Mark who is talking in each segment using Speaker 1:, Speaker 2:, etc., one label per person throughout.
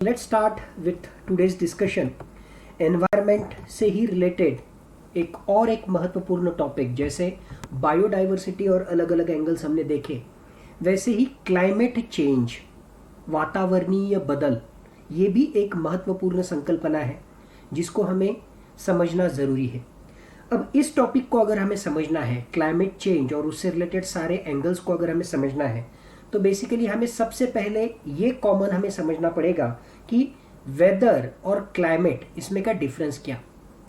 Speaker 1: Let's start with today's discussion. Environment से ही related एक महत्वपूर्ण टॉपिक, जैसे बायोडाइवर्सिटी और अलग अलग एंगल्स हमने देखे, वैसे ही क्लाइमेट चेंज, वातावरणीय बदल, ये भी एक महत्वपूर्ण संकल्पना है जिसको हमें समझना ज़रूरी है। अब इस टॉपिक को अगर हमें समझना है, क्लाइमेट चेंज और उससे रिलेटेड सारे एंगल्स को अगर हमें समझना है, तो बेसिकली हमें सबसे पहले ये कॉमन हमें समझना पड़ेगा कि वेदर और क्लाइमेट, इसमें का डिफरेंस क्या,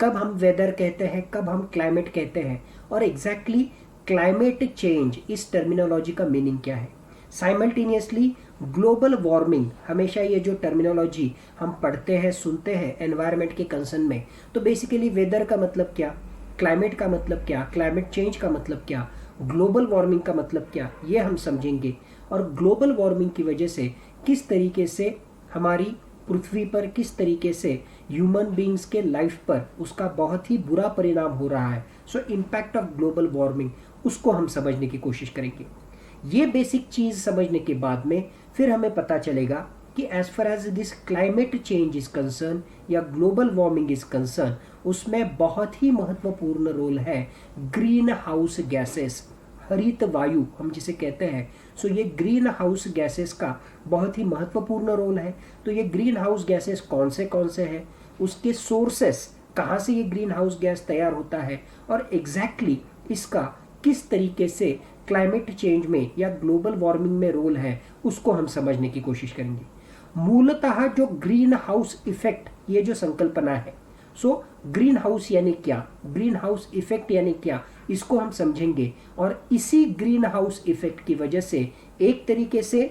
Speaker 1: कब हम वेदर कहते हैं, कब हम क्लाइमेट कहते हैं, और एग्जैक्टली क्लाइमेट चेंज इस टर्मिनोलॉजी का मीनिंग क्या है। साइमल्टेनियसली ग्लोबल वार्मिंग, हमेशा ये जो टर्मिनोलॉजी हम पढ़ते हैं सुनते हैं एनवायरनमेंट के कंसर्न में, तो बेसिकली वेदर का मतलब क्या, क्लाइमेट का मतलब क्या, क्लाइमेट चेंज का मतलब क्या, ग्लोबल वार्मिंग का मतलब क्या, ये हम समझेंगे। और ग्लोबल वार्मिंग की वजह से किस तरीके से हमारी पृथ्वी पर, किस तरीके से ह्यूमन बींग्स के लाइफ पर उसका बहुत ही बुरा परिणाम हो रहा है। सो इम्पैक्ट ऑफ ग्लोबल वार्मिंग, उसको हम समझने की कोशिश करेंगे। ये बेसिक चीज़ समझने के बाद में फिर हमें पता चलेगा कि as far as this climate change is concern या ग्लोबल वार्मिंग इज कंसर्न, उसमें बहुत ही महत्वपूर्ण रोल है ग्रीन हाउस गैसेस, हरित वायु हम जिसे कहते हैं। सो ये ग्रीन हाउस गैसेस का बहुत ही महत्वपूर्ण रोल है। तो ये ग्रीन हाउस गैसेस कौन से हैं, उसके सोर्सेस, कहाँ से ये ग्रीन हाउस गैस तैयार होता है, और एग्जैक्टली इसका किस तरीके से क्लाइमेट चेंज में या ग्लोबल वार्मिंग में रोल है, उसको हम समझने की कोशिश करेंगे। मूलतः जो ग्रीन हाउस इफेक्ट, ये जो संकल्पना है, सो ग्रीन हाउस यानी क्या, ग्रीन हाउस इफेक्ट यानी क्या, इसको हम समझेंगे। और इसी ग्रीन हाउस इफेक्ट की वजह से एक तरीके से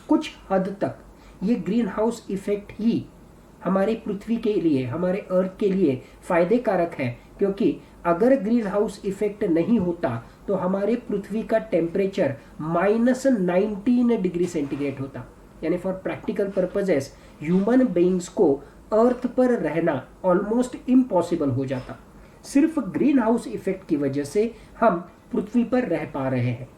Speaker 1: कुछ हद तक ये ग्रीन हाउस इफेक्ट ही हमारे पृथ्वी के लिए, हमारे अर्थ के लिए फायदे कारक है, क्योंकि अगर ग्रीन हाउस इफेक्ट नहीं होता तो हमारे पृथ्वी का टेम्परेचर -19 डिग्री सेंटीग्रेड होता। यानी for practical purposes human beings को अर्थ पर रहना ऑलमोस्ट इम्पॉसिबल हो जाता। सिर्फ ग्रीन हाउस इफेक्ट की वजह से हम पृथ्वी पर रह पा रहे हैं।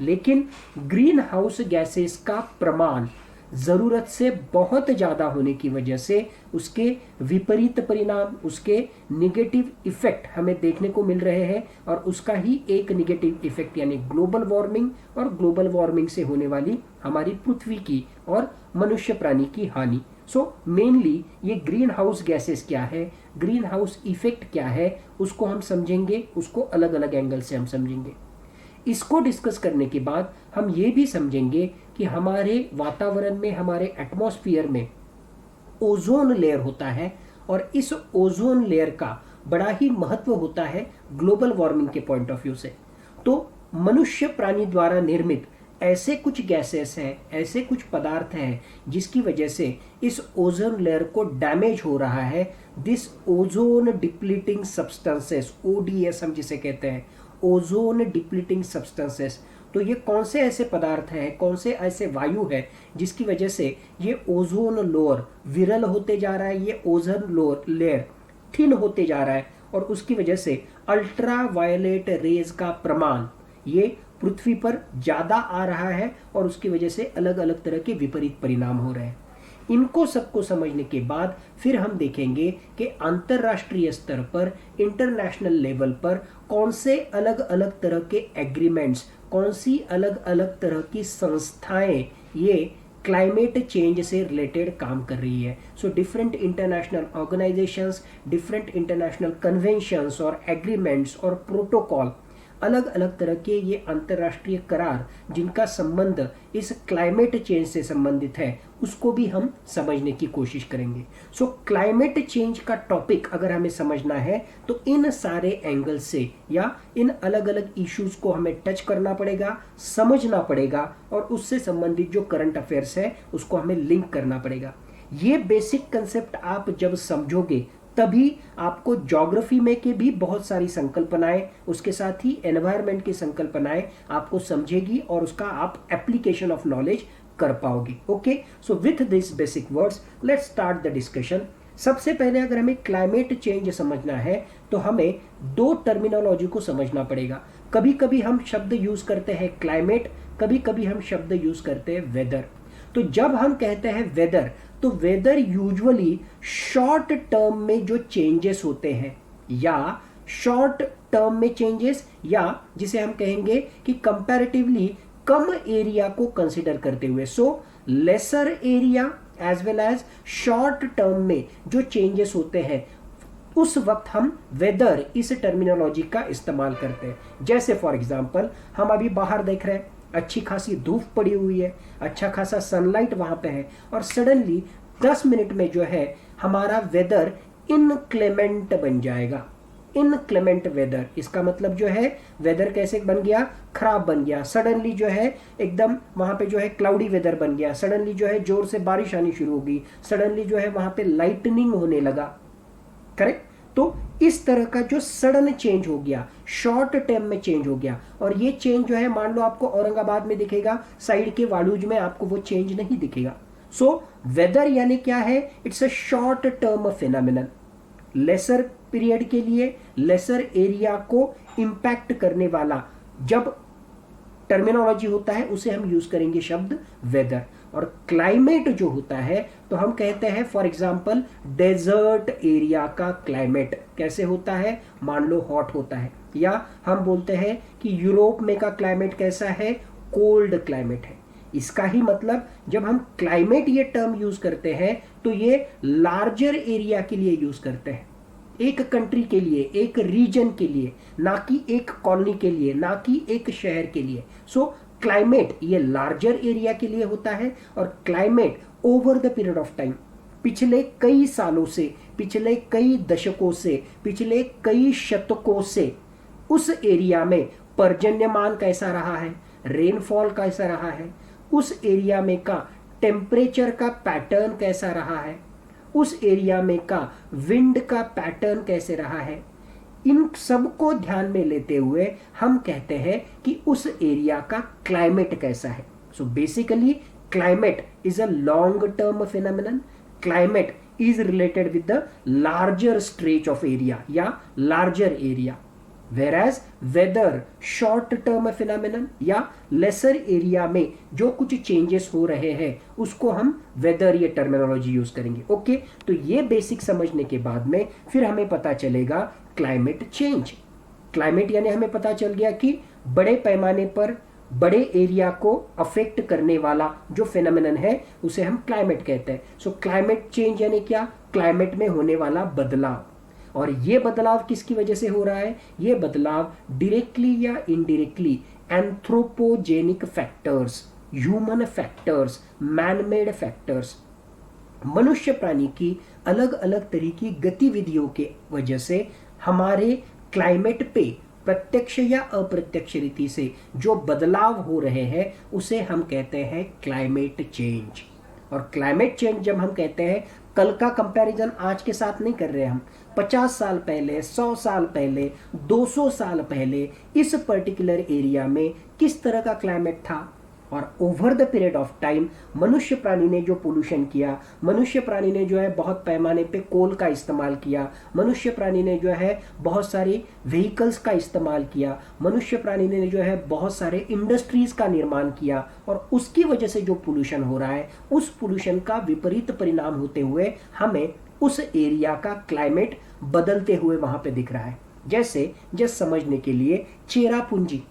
Speaker 1: लेकिन ग्रीन हाउस गैसेस का प्रमाण ज़रूरत से बहुत ज़्यादा होने की वजह से उसके विपरीत परिणाम, उसके निगेटिव इफेक्ट हमें देखने को मिल रहे हैं। और उसका ही एक निगेटिव इफेक्ट यानी ग्लोबल वार्मिंग, और ग्लोबल वार्मिंग से होने वाली हमारी पृथ्वी की और मनुष्य प्राणी की हानि। सो मेनली ये ग्रीन हाउस गैसेस क्या है, ग्रीन हाउस इफेक्ट क्या है, उसको हम समझेंगे, उसको अलग अलग एंगल से हम समझेंगे। इसको डिस्कस करने के बाद हम ये भी समझेंगे कि हमारे वातावरण में, हमारे एटमॉस्फेयर में ओजोन लेयर होता है, और इस ओजोन लेयर का बड़ा ही महत्व होता है ग्लोबल वार्मिंग के पॉइंट ऑफ व्यू से। तो मनुष्य प्राणी द्वारा निर्मित ऐसे कुछ गैसेस हैं, ऐसे कुछ पदार्थ हैं जिसकी वजह से इस ओजोन लेयर को डैमेज हो रहा है। This ozone depleting substances, ODS हम जिसे कहते हैं, ओजोन डिप्लीटिंग सब्सटेंसेस। तो ये कौन से ऐसे पदार्थ हैं, कौन से ऐसे वायु है जिसकी वजह से ये ओजोन लेयर विरल होते जा रहा है, ये ओजोन लेयर थिन होते जा रहा है, और उसकी वजह से अल्ट्रा वायलेट रेज का प्रमाण ये पृथ्वी पर ज़्यादा आ रहा है, और उसकी वजह से अलग अलग तरह के विपरीत परिणाम हो रहे हैं। इनको सबको समझने के बाद फिर हम देखेंगे कि अंतर्राष्ट्रीय स्तर पर, इंटरनेशनल लेवल पर कौन से अलग अलग तरह के एग्रीमेंट्स, कौन सी अलग अलग तरह की संस्थाएं ये क्लाइमेट चेंज से रिलेटेड काम कर रही है। So different international organisations, different international conventions और एग्रीमेंट्स और प्रोटोकॉल, अलग अलग तरह के ये अंतर्राष्ट्रीय करार जिनका संबंध इस क्लाइमेट चेंज से संबंधित है, उसको भी हम समझने की कोशिश करेंगे। सो क्लाइमेट चेंज का टॉपिक अगर हमें समझना है तो इन सारे एंगल से या इन अलग अलग इश्यूज को हमें टच करना पड़ेगा, समझना पड़ेगा, और उससे संबंधित जो करंट अफेयर्स है उसको हमें लिंक करना पड़ेगा। ये बेसिक कंसेप्ट आप जब समझोगे तभी आपको ज्योग्राफी में के भी बहुत सारी संकल्पनाएं, उसके साथ ही एनवायरनमेंट की संकल्पनाएं आपको समझेगी, और उसका आप एप्लीकेशन ऑफ नॉलेज कर पाओगे। Okay, so with this basic words let's start the discussion. सबसे पहले अगर हमें क्लाइमेट चेंज समझना है तो हमें दो टर्मिनोलॉजी को समझना पड़ेगा। कभी कभी हम शब्द यूज करते हैं क्लाइमेट, कभी कभी हम शब्द यूज करते हैं वेदर। तो जब हम कहते हैं वेदर, तो वेदर यूजुअली शॉर्ट टर्म में जो चेंजेस होते हैं या शॉर्ट टर्म में चेंजेस या जिसे हम कहेंगे कि कंपैरेटिवली कम एरिया को कंसिडर करते हुए, so lesser area as well as short term में जो चेंजेस होते हैं उस वक्त हम वेदर इस टर्मिनोलॉजी का इस्तेमाल करते हैं। जैसे फॉर एग्जांपल हम अभी बाहर देख रहे हैं, अच्छी खासी धूप पड़ी हुई है, अच्छा खासा सनलाइट वहां पे है और सडनली 10 मिनट में जो है हमारा वेदर इनक्लेमेंट बन जाएगा। इनक्लेमेंट वेदर, इसका मतलब जो है वेदर कैसे बन गया, खराब बन गया। सडनली जो है एकदम वहां पे जो है क्लाउडी वेदर बन गया, सडनली जो है जोर से बारिश आनी शुरू हो गई, सडनली जो है वहां पे लाइटनिंग होने लगा। करेक्ट? तो इस तरह का जो सडन चेंज हो गया, शॉर्ट टर्म में चेंज हो गया, और ये चेंज जो है मान लो आपको औरंगाबाद में दिखेगा, साइड के वालूज में आपको वो चेंज नहीं दिखेगा। सो वेदर यानी क्या है, it's a short term phenomenon, lesser period के लिए लेसर एरिया को इंपैक्ट करने वाला जब टर्मिनोलॉजी होता है उसे हम यूज करेंगे शब्द वेदर। और क्लाइमेट जो होता है तो हम कहते हैं फॉर एग्जांपल डेजर्ट एरिया का क्लाइमेट कैसे होता है, मान लो हॉट होता है, या हम बोलते हैं कि यूरोप में का क्लाइमेट कैसा है, कोल्ड क्लाइमेट है। इसका ही मतलब जब हम क्लाइमेट ये टर्म यूज करते हैं तो ये लार्जर एरिया के लिए यूज करते हैं, एक कंट्री के लिए, एक रीजन के लिए, ना कि एक कॉलोनी के लिए, ना कि एक शहर के लिए। सो क्लाइमेट ये लार्जर एरिया के लिए होता है, और climate over the period of time, पिछले कई सालों से, पिछले कई दशकों से, पिछले कई शतकों से उस एरिया में पर्जन्यमान कैसा रहा है, रेनफॉल कैसा रहा है, उस एरिया में का टेम्परेचर का पैटर्न कैसा रहा है, उस एरिया में का विंड का पैटर्न कैसे रहा है, इन सब को ध्यान में लेते हुए हम कहते हैं कि उस एरिया का क्लाइमेट कैसा है। So basically climate is a long term phenomenon, climate is related with the larger stretch of area या larger area, whereas weather short term phenomenon या लेसर एरिया में जो कुछ चेंजेस हो रहे हैं उसको हम वेदर ये टर्मिनोलॉजी यूज करेंगे। ओके, तो ये बेसिक समझने के बाद में फिर हमें पता चलेगा क्लाइमेट चेंज। क्लाइमेट यानी हमें पता चल गया कि बड़े पैमाने पर बड़े एरिया को अफेक्ट करने वाला जो फिनोमिनन है उसे हम क्लाइमेट कहते हैं। सो क्लाइमेट चेंज यानी क्या, क्लाइमेट में होने वाला बदलाव। और ये बदलाव किसकी वजह से हो रहा है, ये बदलाव डायरेक्टली या indirectly anthropogenic factors, human factors, manmade factors, मनुष्य प्राणी की अलग अलग तरह की गतिविधियों के वजह से हमारे क्लाइमेट पे प्रत्यक्ष या अप्रत्यक्ष रीति से जो बदलाव हो रहे हैं उसे हम कहते हैं क्लाइमेट चेंज। और क्लाइमेट चेंज जब हम कहते हैं, कल का कंपैरिजन आज के साथ नहीं कर रहे हम, 50 साल पहले, 100 साल पहले, 200 साल पहले इस पर्टिकुलर एरिया में किस तरह का क्लाइमेट था, और over the period of time मनुष्य प्राणी ने जो पोल्यूशन किया, मनुष्य प्राणी ने जो है बहुत पैमाने पे कोल का इस्तेमाल किया, मनुष्य प्राणी ने जो है बहुत सारी व्हीकल्स का इस्तेमाल किया, मनुष्य प्राणी ने जो है बहुत सारे इंडस्ट्रीज का निर्माण किया, और उसकी वजह से जो पोल्यूशन हो रहा है उस पोल्यूशन का विपरीत परिणाम होते हुए हमें उस एरिया का क्लाइमेट बदलते हुए वहां पे दिख रहा है। जैसे समझने के लिए चेरापूंजी,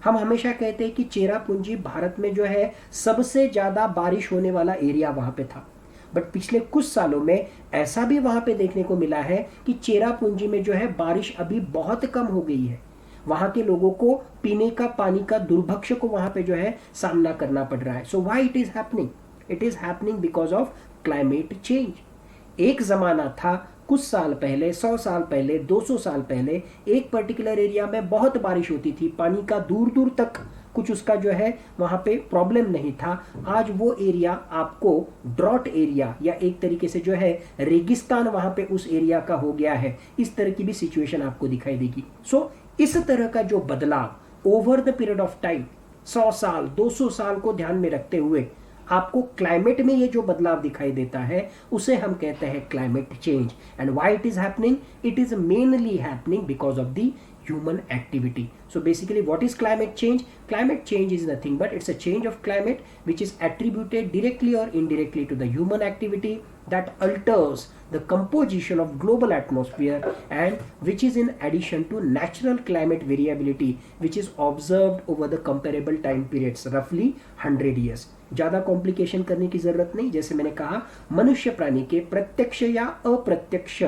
Speaker 1: हम हमेशा कहते हैं कि चेरापूंजी भारत में जो है सबसे ज्यादा बारिश होने वाला एरिया वहां पे था, बट पिछले कुछ सालों में ऐसा भी वहां पे देखने को मिला है कि चेरापूंजी में जो है बारिश अभी बहुत कम हो गई है। वहां के लोगों को पीने का पानी का दुर्भिक्ष को वहां पे जो है सामना करना पड़ रहा है। So why it is happening, it is happening because of climate change. एक जमाना था कुछ साल पहले, 100 साल पहले, 200 साल पहले एक पर्टिकुलर एरिया में बहुत बारिश होती थी, पानी का दूर दूर तक कुछ उसका जो है वहां पे प्रॉब्लम नहीं था। आज वो एरिया आपको ड्रॉट एरिया या एक तरीके से जो है रेगिस्तान वहां पे उस एरिया का हो गया है। इस तरह की भी सिचुएशन आपको दिखाई देगी। सो इस तरह का जो बदलाव over the period of time 100 साल 200 साल को ध्यान में रखते हुए आपको क्लाइमेट में ये जो बदलाव दिखाई देता है उसे हम कहते हैं climate change. And why it is happening, it is mainly happening because of the human activity. So basically what is climate change? Climate change is nothing but it's a change of climate which is attributed directly or indirectly to the human activity that alters the composition of global atmosphere and which is in addition to natural climate variability which is observed over the comparable time periods roughly 100 years. ज़्यादा complication करने की ज़रूरत नहीं. जैसे मैंने कहा, मनुष्य प्राणी के प्रत्यक्ष या अप्रत्यक्ष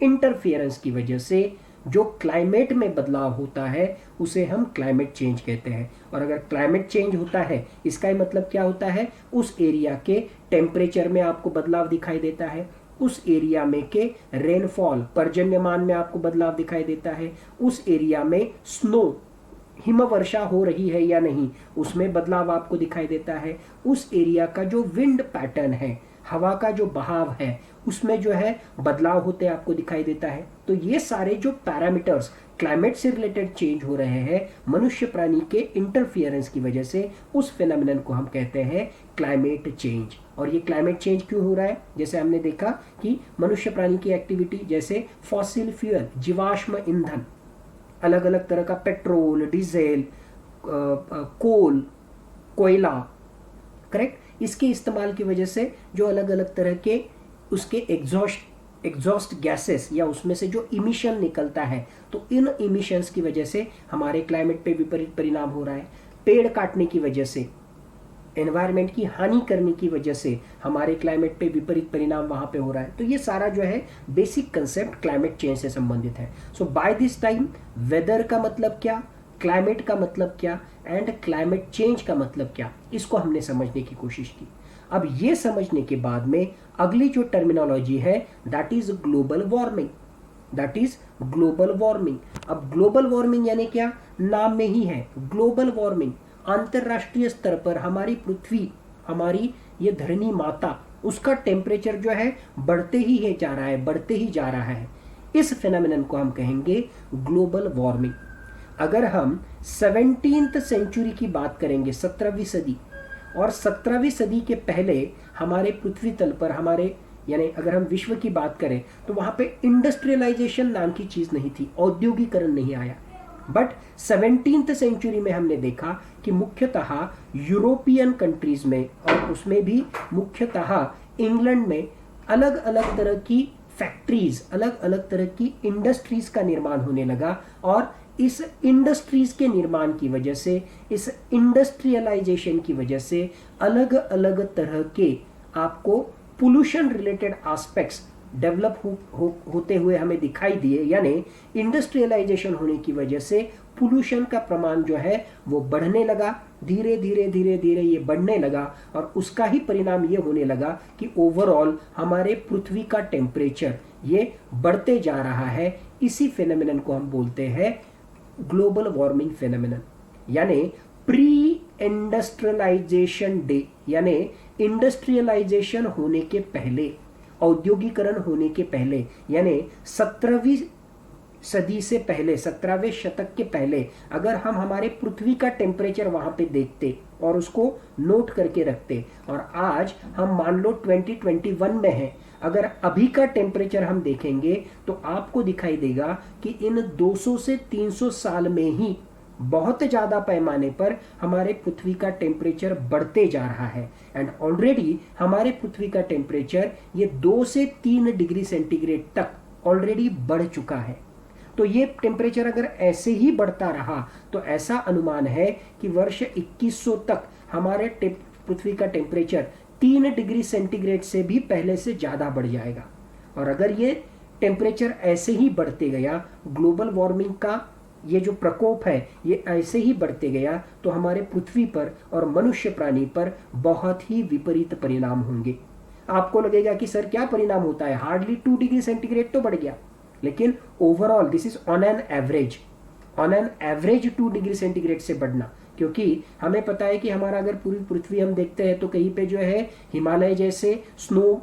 Speaker 1: इंटरफियरेंस की वजह से जो क्लाइमेट में बदलाव होता है उसे हम क्लाइमेट चेंज कहते हैं. और अगर क्लाइमेट चेंज होता है इसका ही मतलब क्या होता है? उस एरिया के टेम्परेचर में आपको बदलाव दिखाई देता है, उस एरिया में के रेनफॉल पर्जन्यमान में आपको बदलाव दिखाई देता है, उस एरिया में स्नो हिमवर्षा हो रही है या नहीं उसमें बदलाव आपको दिखाई देता है, उस एरिया का जो विंड पैटर्न है, हवा का जो बहाव है उसमें जो है बदलाव होते आपको दिखाई देता है. तो ये सारे जो पैरामीटर्स क्लाइमेट से रिलेटेड चेंज हो रहे हैं मनुष्य प्राणी के इंटरफियरेंस की वजह से, उस फिनोमिनन को हम कहते हैं क्लाइमेट चेंज. और ये क्लाइमेट चेंज क्यों हो रहा है? जैसे हमने देखा कि मनुष्य प्राणी की एक्टिविटी जैसे फॉसिल फ्यूल, जीवाश्म ईंधन, अलग अलग तरह का पेट्रोल, डीजल, कोल, कोयला, करेक्ट, इसके इस्तेमाल की वजह से जो अलग अलग तरह के उसके एग्जॉस्ट गैसेस या उसमें से जो इमिशन निकलता है, तो इन इमिशंस की वजह से हमारे क्लाइमेट पे विपरीत परिणाम हो रहा है. पेड़ काटने की वजह से, एनवायरनमेंट की हानि करने की वजह से हमारे क्लाइमेट पे विपरीत परिणाम वहाँ पे हो रहा है. तो ये सारा जो है बेसिक कंसेप्ट क्लाइमेट चेंज से संबंधित है. सो बाय दिस टाइम वेदर का मतलब क्या, क्लाइमेट का मतलब क्या एंड क्लाइमेट चेंज का मतलब क्या, इसको हमने समझने की कोशिश की. अब ये समझने के बाद में अगली जो टर्मिनोलॉजी है that is global warming. That is global warming. अब ग्लोबल वार्मिंग यानी क्या? नाम में ही है ग्लोबल वार्मिंग. अंतरराष्ट्रीय स्तर पर हमारी पृथ्वी, हमारी ये धरनी माता, उसका टेम्परेचर जो है बढ़ते ही है जा रहा है, बढ़ते ही जा रहा है. इस फिनोमिनन को हम कहेंगे ग्लोबल वार्मिंग. अगर हम 17th सेंचुरी की बात करेंगे, 17वीं सदी, और 17वीं सदी के पहले हमारे पृथ्वी तल पर हमारे, यानी अगर हम विश्व की बात करें तो वहाँ पे इंडस्ट्रियलाइजेशन नाम की चीज़ नहीं थी, औद्योगिकरण नहीं आया. बट 17th सेंचुरी में हमने देखा कि मुख्यतः यूरोपियन कंट्रीज में और उसमें भी मुख्यतः इंग्लैंड में अलग अलग तरह की फैक्ट्रीज, अलग अलग तरह की इंडस्ट्रीज का निर्माण होने लगा. और इस इंडस्ट्रीज के निर्माण की वजह से, इस इंडस्ट्रियलाइजेशन की वजह से अलग अलग तरह के आपको पोल्यूशन रिलेटेड एस्पेक्ट्स डेवलप होते हुए हमें दिखाई दिए. यानी इंडस्ट्रियलाइजेशन होने की वजह से पोल्यूशन का प्रमाण जो है वो बढ़ने लगा, धीरे धीरे धीरे धीरे ये बढ़ने लगा. और उसका ही परिणाम ये होने लगा कि ओवरऑल हमारे पृथ्वी का टेम्परेचर ये बढ़ते जा रहा है. इसी फिनोमिनन को हम बोलते हैं ग्लोबल वार्मिंग फिनोमिनन. यानी प्री इंडस्ट्रियलाइजेशन डे, यानी इंडस्ट्रियलाइजेशन होने के पहले, औद्योगिकरण होने के पहले, यानी 17वीं सदी से पहले, 17वें शतक के पहले अगर हम हमारे पृथ्वी का टेम्परेचर वहां पे देखते और उसको नोट करके रखते, और आज हम मान लो 2021 में हैं, अगर अभी का टेम्परेचर हम देखेंगे तो आपको दिखाई देगा कि इन 200 से 300 साल में ही बहुत ज़्यादा पैमाने पर हमारे पृथ्वी का टेम्परेचर बढ़ते जा रहा है. एंड ऑलरेडी हमारे पृथ्वी का टेम्परेचर ये 2 से 3 डिग्री सेंटीग्रेड तक ऑलरेडी बढ़ चुका है. तो ये टेम्परेचर अगर ऐसे ही बढ़ता रहा तो ऐसा अनुमान है कि वर्ष 2100 तक हमारे पृथ्वी का टेम्परेचर 3 डिग्री सेंटीग्रेड से भी पहले से ज़्यादा बढ़ जाएगा. और अगर ये टेम्परेचर ऐसे ही बढ़ते गया, ग्लोबल वार्मिंग का ये जो प्रकोप है ये ऐसे ही बढ़ते गया, तो हमारे पृथ्वी पर और मनुष्य प्राणी पर बहुत ही विपरीत परिणाम होंगे. आपको लगेगा कि सर क्या परिणाम होता है, हार्डली 2 डिग्री सेंटीग्रेड तो बढ़ गया, लेकिन overall this is on an average 2 degree centigrade से बढ़ना. क्योंकि हमें पता है कि हमारा अगर पूरी पृथ्वी हम देखते हैं तो कहीं पे जो है हिमालय जैसे स्नो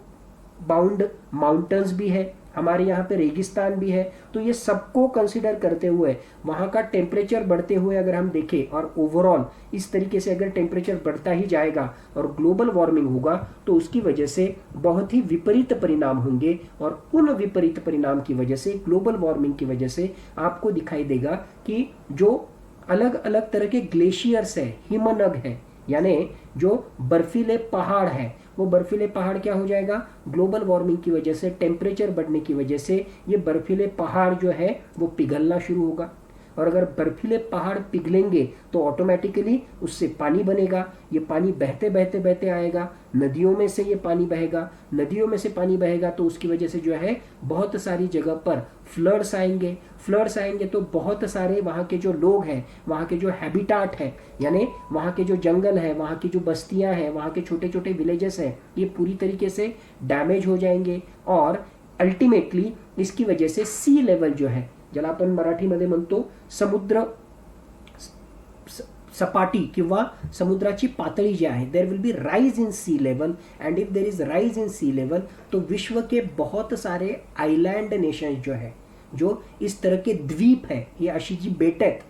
Speaker 1: बाउंड माउंटेन्स भी है, हमारे यहाँ पे रेगिस्तान भी है। तो ये सबको कंसिडर करते हुए वहाँ का टेम्परेचर बढ़ते हुए अगर हम देखें और ओवरऑल इस तरीके से अगर टेम्परेचर बढ़ता ही जाएगा और ग्लोबल वार्मिंग होगा तो उसकी वजह से बहुत ही विपरीत परिणाम होंगे, और उन विपरीत परिणाम की वजह से, ग्लोबल वार्मिंग की वजह से आपको दिखाई देगा कि जो अलग अलग तरह के ग्लेशियर्स है, हिमनग है, यानी जो बर्फीले पहाड़ है, वो बर्फीले पहाड़ क्या हो जाएगा, ग्लोबल वार्मिंग की वजह से, टेम्परेचर बढ़ने की वजह से ये बर्फीले पहाड़ जो है वो पिघलना शुरू होगा। और अगर बर्फीले पहाड़ पिघलेंगे तो ऑटोमेटिकली उससे पानी बनेगा। ये पानी बहते बहते बहते आएगा, नदियों में से ये पानी बहेगा, नदियों में से पानी बहेगा तो उसकी वजह से जो है बहुत सारी जगह पर फ्लड्स आएंगे। फ्लड्स आएंगे तो बहुत सारे वहाँ के जो लोग हैं, वहाँ के जो हैबिटाट है, यानी वहाँ के जो जंगल है, वहाँ की जो बस्तियाँ हैं, वहाँ के छोटे छोटे विलेजेस हैं, ये पूरी तरीके से डैमेज हो जाएंगे। और अल्टिमेटली इसकी वजह से सी लेवल जो है, ज्याला आपण मराठीमध्ये म्हणतो समुद्र सपाटी किंवा समुद्राची पातळी जी आहे, there will be rise in sea level, and if there is rise in sea level तो विश्व के बहुत सारे आइलैंड नेशंस जो है, जो इस तरह के द्वीप है, ये अशी जी बेट आहेत,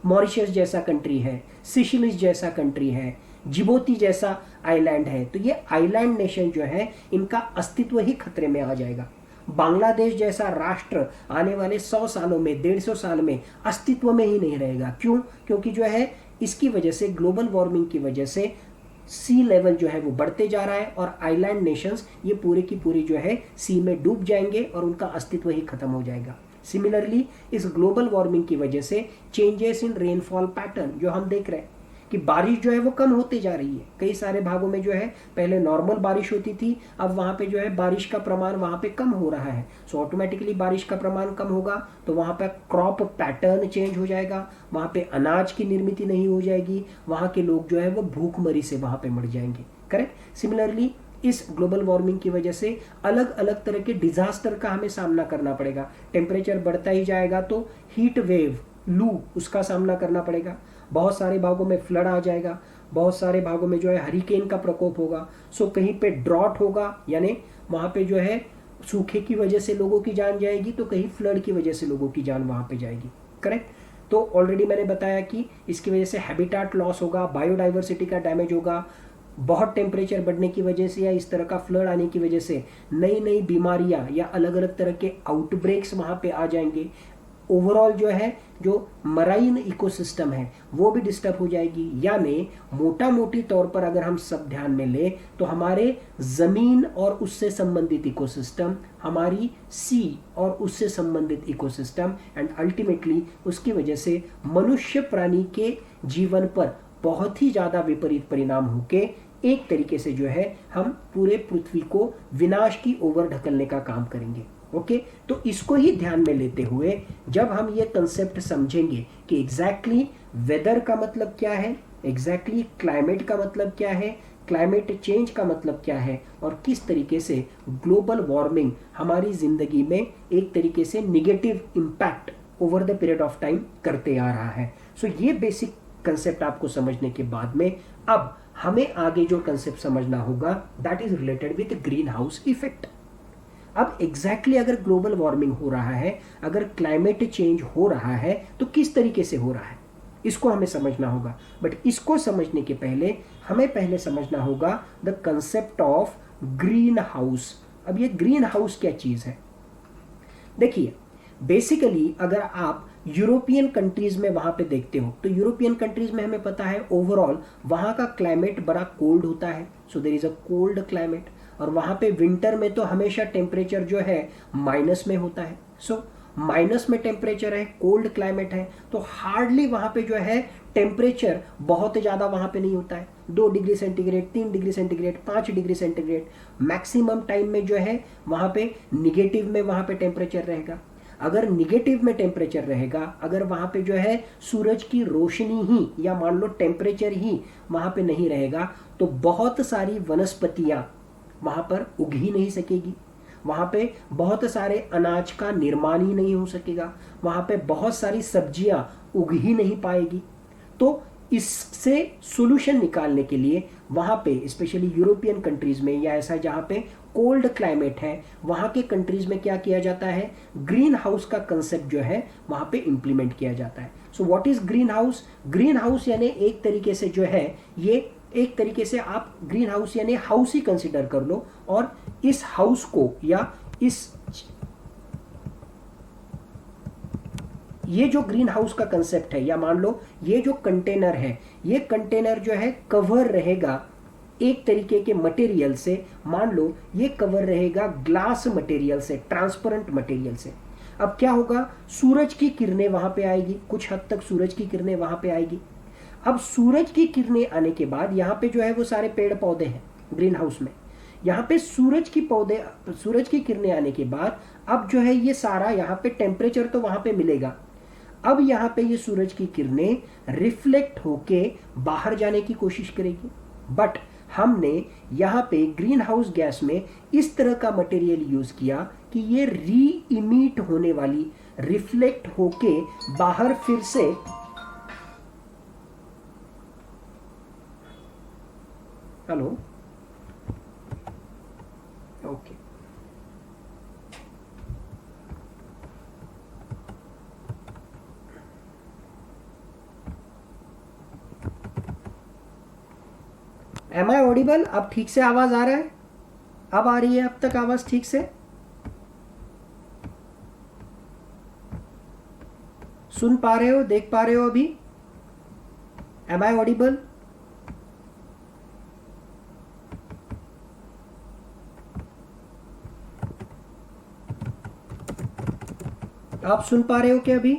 Speaker 1: मॉरिशस जैसा कंट्री है, सिशलिस जैसा कंट्री है, जिबोती जैसा आइलैंड है, तो ये आइलैंड नेशन जो है इनका अस्तित्व ही खतरे में आ जाएगा। बांग्लादेश जैसा राष्ट्र आने वाले 100 सालों में, 150 साल में अस्तित्व में ही नहीं रहेगा। क्यों? क्योंकि जो है इसकी वजह से, ग्लोबल वार्मिंग की वजह से सी लेवल जो है वो बढ़ते जा रहा है और आइलैंड नेशंस ये पूरे की पूरी जो है सी में डूब जाएंगे और उनका अस्तित्व ही खत्म हो जाएगा। सिमिलरली इस ग्लोबल वार्मिंग की वजह से चेंजेस इन रेनफॉल पैटर्न जो हम देख रहे हैं कि बारिश जो है वो कम होते जा रही है। कई सारे भागों में जो है पहले नॉर्मल बारिश होती थी, अब वहाँ पे जो है बारिश का प्रमाण वहाँ पे कम हो रहा है। सो ऑटोमेटिकली बारिश का प्रमाण कम होगा तो वहाँ पे क्रॉप पैटर्न चेंज हो जाएगा, वहाँ पे अनाज की निर्मित नहीं हो जाएगी, वहाँ के लोग जो है वो भूखमरी से वहाँ पे मर जाएंगे। करेक्ट। सिमिलरली इस ग्लोबल वार्मिंग की वजह से अलग अलग तरह के डिजास्टर का हमें सामना करना पड़ेगा। टेम्परेचर बढ़ता ही जाएगा तो हीट वेव, लू, उसका सामना करना पड़ेगा। बहुत सारे भागों में फ्लड आ जाएगा, बहुत सारे भागों में जो है हरिकेन का प्रकोप होगा। सो कहीं पे ड्रॉट होगा, यानी वहाँ पे जो है सूखे की वजह से लोगों की जान जाएगी, तो कहीं फ्लड की वजह से लोगों की जान वहाँ पे जाएगी। करेक्ट। तो ऑलरेडी मैंने बताया कि इसकी वजह से हैबिटाट लॉस होगा, बायोडाइवर्सिटी का डैमेज होगा, बहुत टेम्परेचर बढ़ने की वजह से या इस तरह का फ्लड आने की वजह से नई नई बीमारियां या अलग अलग तरह के आउटब्रेक्स वहां पे आ जाएंगे। ओवरऑल जो है जो मराइन इकोसिस्टम है वो भी डिस्टर्ब हो जाएगी। यानी मोटा मोटी तौर पर अगर हम सब ध्यान में ले तो हमारे जमीन और उससे संबंधित इकोसिस्टम, हमारी सी और उससे संबंधित इकोसिस्टम, एंड अल्टीमेटली उसकी वजह से मनुष्य प्राणी के जीवन पर बहुत ही ज्यादा विपरीत परिणाम होके एक तरीके से जो है हम पूरे पृथ्वी को विनाश की ओर ढकलने का काम करेंगे। ओके। तो इसको ही ध्यान में लेते हुए जब हम ये कंसेप्ट समझेंगे कि एग्जैक्टली वेदर का मतलब क्या है, एग्जैक्टली क्लाइमेट का मतलब क्या है, क्लाइमेट चेंज का मतलब क्या है, और किस तरीके से ग्लोबल वार्मिंग हमारी जिंदगी में एक तरीके से negative impact over the period of time करते आ रहा है। सो ये बेसिक कंसेप्ट आपको समझने के बाद में अब हमें आगे जो कंसेप्ट समझना होगा that is related with green house effect. अब एग्जैक्टली अगर ग्लोबल वार्मिंग हो रहा है, अगर क्लाइमेट चेंज हो रहा है तो किस तरीके से हो रहा है, इसको हमें समझना होगा। बट इसको समझने के पहले हमें पहले समझना होगा the concept of green house. अब ये ग्रीन हाउस क्या चीज है? देखिए, बेसिकली अगर आप यूरोपियन कंट्रीज में वहां पे देखते हो तो यूरोपियन कंट्रीज में हमें पता है ओवरऑल वहां का क्लाइमेट बड़ा कोल्ड होता है। So there is a cold climate, और वहां पे विंटर में तो हमेशा टेम्परेचर जो है माइनस में होता है। सो माइनस में टेम्परेचर है, कोल्ड क्लाइमेट है, तो हार्डली वहां पे जो है टेम्परेचर बहुत ज्यादा वहां पे नहीं होता है। 2 degree centigrade, 3 degree centigrade, 5 degree centigrade maximum time में जो है वहां पे निगेटिव में वहां पे टेम्परेचर रहेगा। अगर निगेटिव में टेम्परेचर रहेगा, अगर वहां पे जो है सूरज की रोशनी ही या मान लो टेम्परेचर ही वहां पे नहीं रहेगा तो बहुत सारी वनस्पतियां वहां पर उग ही नहीं सकेगी, वहां पे बहुत सारे अनाज का निर्माण ही नहीं हो सकेगा, वहां पे बहुत सारी सब्जियां उग ही नहीं पाएगी। तो इससे सॉल्यूशन निकालने के लिए वहां पे स्पेशली यूरोपियन कंट्रीज में या ऐसा जहां पे कोल्ड क्लाइमेट है, वहाँ के कंट्रीज में क्या किया जाता है, ग्रीन हाउस का कंसेप्ट जो है वहाँ पे इम्प्लीमेंट किया जाता है। So what is green house? Green house यानी एक तरीके से जो है, ये एक तरीके से आप ग्रीन हाउस यानी हाउस ही कंसिडर कर लो, और इस हाउस को या ये जो ग्रीन हाउस का कंसेप्ट है, या मान लो ये जो कंटेनर है, ये कंटेनर जो है कवर रहेगा एक तरीके के मटेरियल से। मान लो ये कवर रहेगा ग्लास मटेरियल से, ट्रांसपेरेंट मटेरियल से। अब क्या होगा, सूरज की किरणें वहां पे आएगी, कुछ हद तक सूरज की किरणें वहां पे आएगी। अब सूरज की किरणें आने के बाद यहाँ पे जो है वो सारे पेड़ पौधे हैं ग्रीन हाउस में। यहाँ पे सूरज की किरणें आने के बाद अब जो है ये सारा यहाँ पे टेम्परेचर तो वहां पे मिलेगा। अब यहाँ पे ये सूरज की किरणें रिफ्लेक्ट होके बाहर जाने की कोशिश करेगी, बट हमने यहाँ पे ग्रीन हाउस गैस में इस तरह का मटेरियल यूज किया कि ये री इमिट होने वाली, रिफ्लेक्ट होके बाहर फिर से hello okay am I audible? अब ठीक से आवाज आ रहा है? अब आ रही है अब तक आवाज ठीक से? सुन पा रहे हो, देख पा रहे हो अभी? Am I audible? आप सुन पा रहे हो क्या अभी?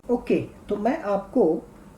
Speaker 1: ओके, तो मैं आपको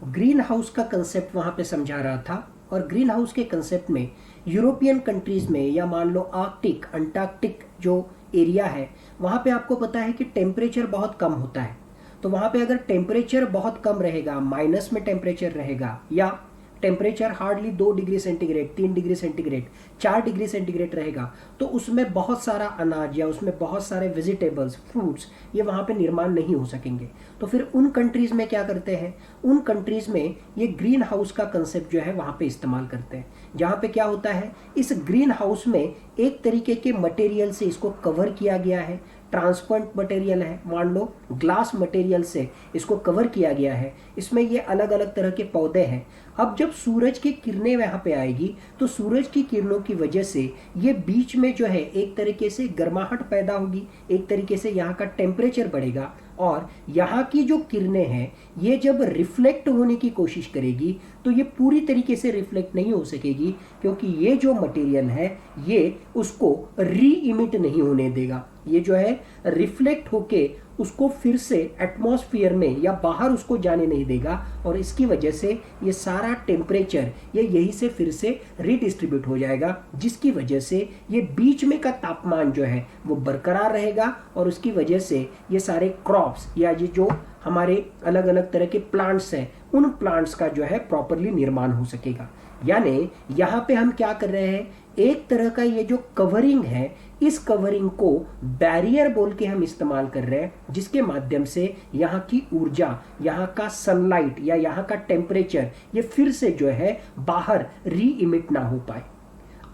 Speaker 1: ग्रीन हाउस का कंसेप्ट वहां पे समझा रहा था, और ग्रीन हाउस के कंसेप्ट में यूरोपियन कंट्रीज में, या मान लो आर्कटिक, अंटार्कटिक जो एरिया है, वहां पे आपको पता है कि टेम्परेचर बहुत कम होता है। तो वहां पे अगर टेम्परेचर बहुत कम रहेगा, माइनस में टेम्परेचर रहेगा, या temperature hardly 2 degree centigrade, 3 degree centigrade, 4 degree centigrade रहेगा, तो उसमें बहुत सारा अनाज या उसमें बहुत सारे वेजिटेबल्स, फ्रूट्स, ये वहाँ पे निर्माण नहीं हो सकेंगे। तो फिर उन कंट्रीज में क्या करते हैं, उन कंट्रीज में ये ग्रीन हाउस का कंसेप्ट जो है वहाँ पे इस्तेमाल करते हैं, जहाँ पे क्या होता है, इस ग्रीन हाउस में एक तरीके के मटेरियल से इसको कवर किया गया है, ट्रांसपेरेंट मटेरियल है, मान लो ग्लास मटेरियल से इसको कवर किया गया है, इसमें ये अलग अलग तरह के पौधे हैं। अब जब सूरज की किरणें यहाँ पे आएगी, तो सूरज की किरणों की वजह से ये बीच में जो है एक तरीके से गर्माहट पैदा होगी, एक तरीके से यहाँ का टेम्परेचर बढ़ेगा, और यहाँ की जो किरणें हैं ये जब रिफ्लेक्ट होने की कोशिश करेगी तो ये पूरी तरीके से रिफ्लेक्ट नहीं हो सकेगी, क्योंकि ये जो मटेरियल है ये उसको री इमिट नहीं होने देगा। ये जो है रिफ्लेक्ट होके उसको फिर से एटमॉस्फेयर में या बाहर उसको जाने नहीं देगा, और इसकी वजह से ये सारा टेम्परेचर ये यहीं से फिर से रीडिस्ट्रीब्यूट हो जाएगा, जिसकी वजह से ये बीच में का तापमान जो है वो बरकरार रहेगा, और उसकी वजह से ये सारे क्रॉप्स या ये जो हमारे अलग अलग तरह के प्लांट्स हैं, उन प्लांट्स का जो है प्रॉपरली निर्माण हो सकेगा। यानी यहाँ पे हम क्या कर रहे हैं, एक तरह का ये जो कवरिंग है, इस कवरिंग को बैरियर बोल के हम इस्तेमाल कर रहे हैं, जिसके माध्यम से यहाँ की ऊर्जा, यहाँ का सनलाइट या यहाँ का टेम्परेचर ये फिर से जो है बाहर री इमिट ना हो पाए।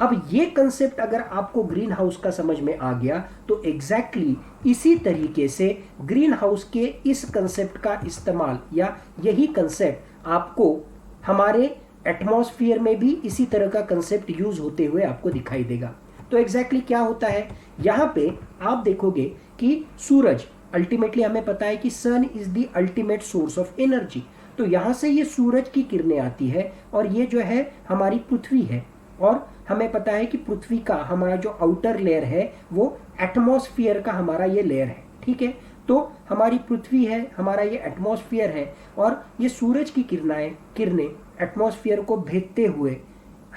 Speaker 1: अब ये कंसेप्ट अगर आपको ग्रीन हाउस का समझ में आ गया, तो एग्जैक्टली इसी तरीके से ग्रीन हाउस के इस कंसेप्ट का इस्तेमाल, या यही कंसेप्ट आपको हमारे एटमॉस्फेयर में भी इसी तरह का कंसेप्ट यूज होते हुए आपको दिखाई देगा। तो एग्जैक्टली क्या होता है, यहाँ पे आप देखोगे कि सूरज, अल्टीमेटली हमें पता है कि sun is the ultimate source of energy. तो यहाँ से ये सूरज की किरणें आती है, और ये जो है हमारी पृथ्वी है, और हमें पता है कि पृथ्वी का हमारा जो आउटर लेयर है वो एटमॉस्फेयर का हमारा ये लेयर है, ठीक है। तो हमारी पृथ्वी है, हमारा ये एटमॉस्फेयर है, और ये सूरज की किरणें एटमॉस्फेयर को भेदते हुए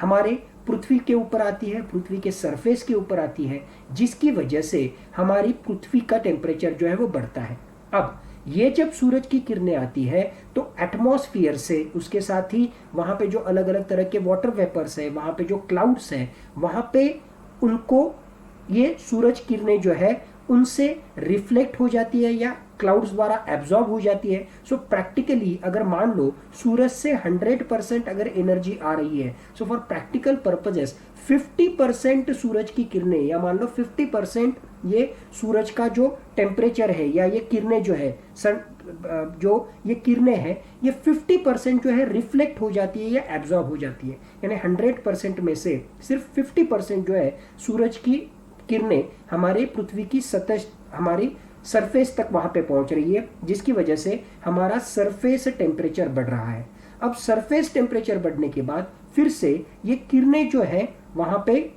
Speaker 1: हमारे पृथ्वी के ऊपर आती है, पृथ्वी के सरफेस के ऊपर आती है, जिसकी वजह से हमारी पृथ्वी का टेम्परेचर जो है वो बढ़ता है। अब ये जब सूरज की किरणें आती है तो एटमॉस्फेयर से, उसके साथ ही वहाँ पे जो अलग अलग तरह के वाटर वेपर्स है, वहाँ पे जो क्लाउड्स हैं, वहाँ पे उनको ये सूरज किरणें जो है उनसे रिफ्लेक्ट हो जाती है या क्लाउड्स द्वारा एब्जॉर्ब हो जाती है। सो प्रैक्टिकली अगर मान लो सूरज से 100% अगर एनर्जी आ रही है, सो फॉर प्रैक्टिकल पर्पजेस 50% सूरज की किरणें या मान लो 50% ये सूरज का जो टेम्परेचर है या ये किरणें जो है सन जो ये किरणें हैं ये 50% जो है रिफ्लेक्ट हो जाती है या एब्जॉर्ब हो जाती है। यानी 100% में से सिर्फ 50% जो है सूरज की किरणें हमारे पृथ्वी की सतह हमारी सरफेस तक वहां पे पहुंच रही है, जिसकी वजह से हमारा सरफेस टेम्परेचर बढ़ रहा है। अब सरफेस टेम्परेचर बढ़ने के बाद फिर से ये किरणें जो है वहां पे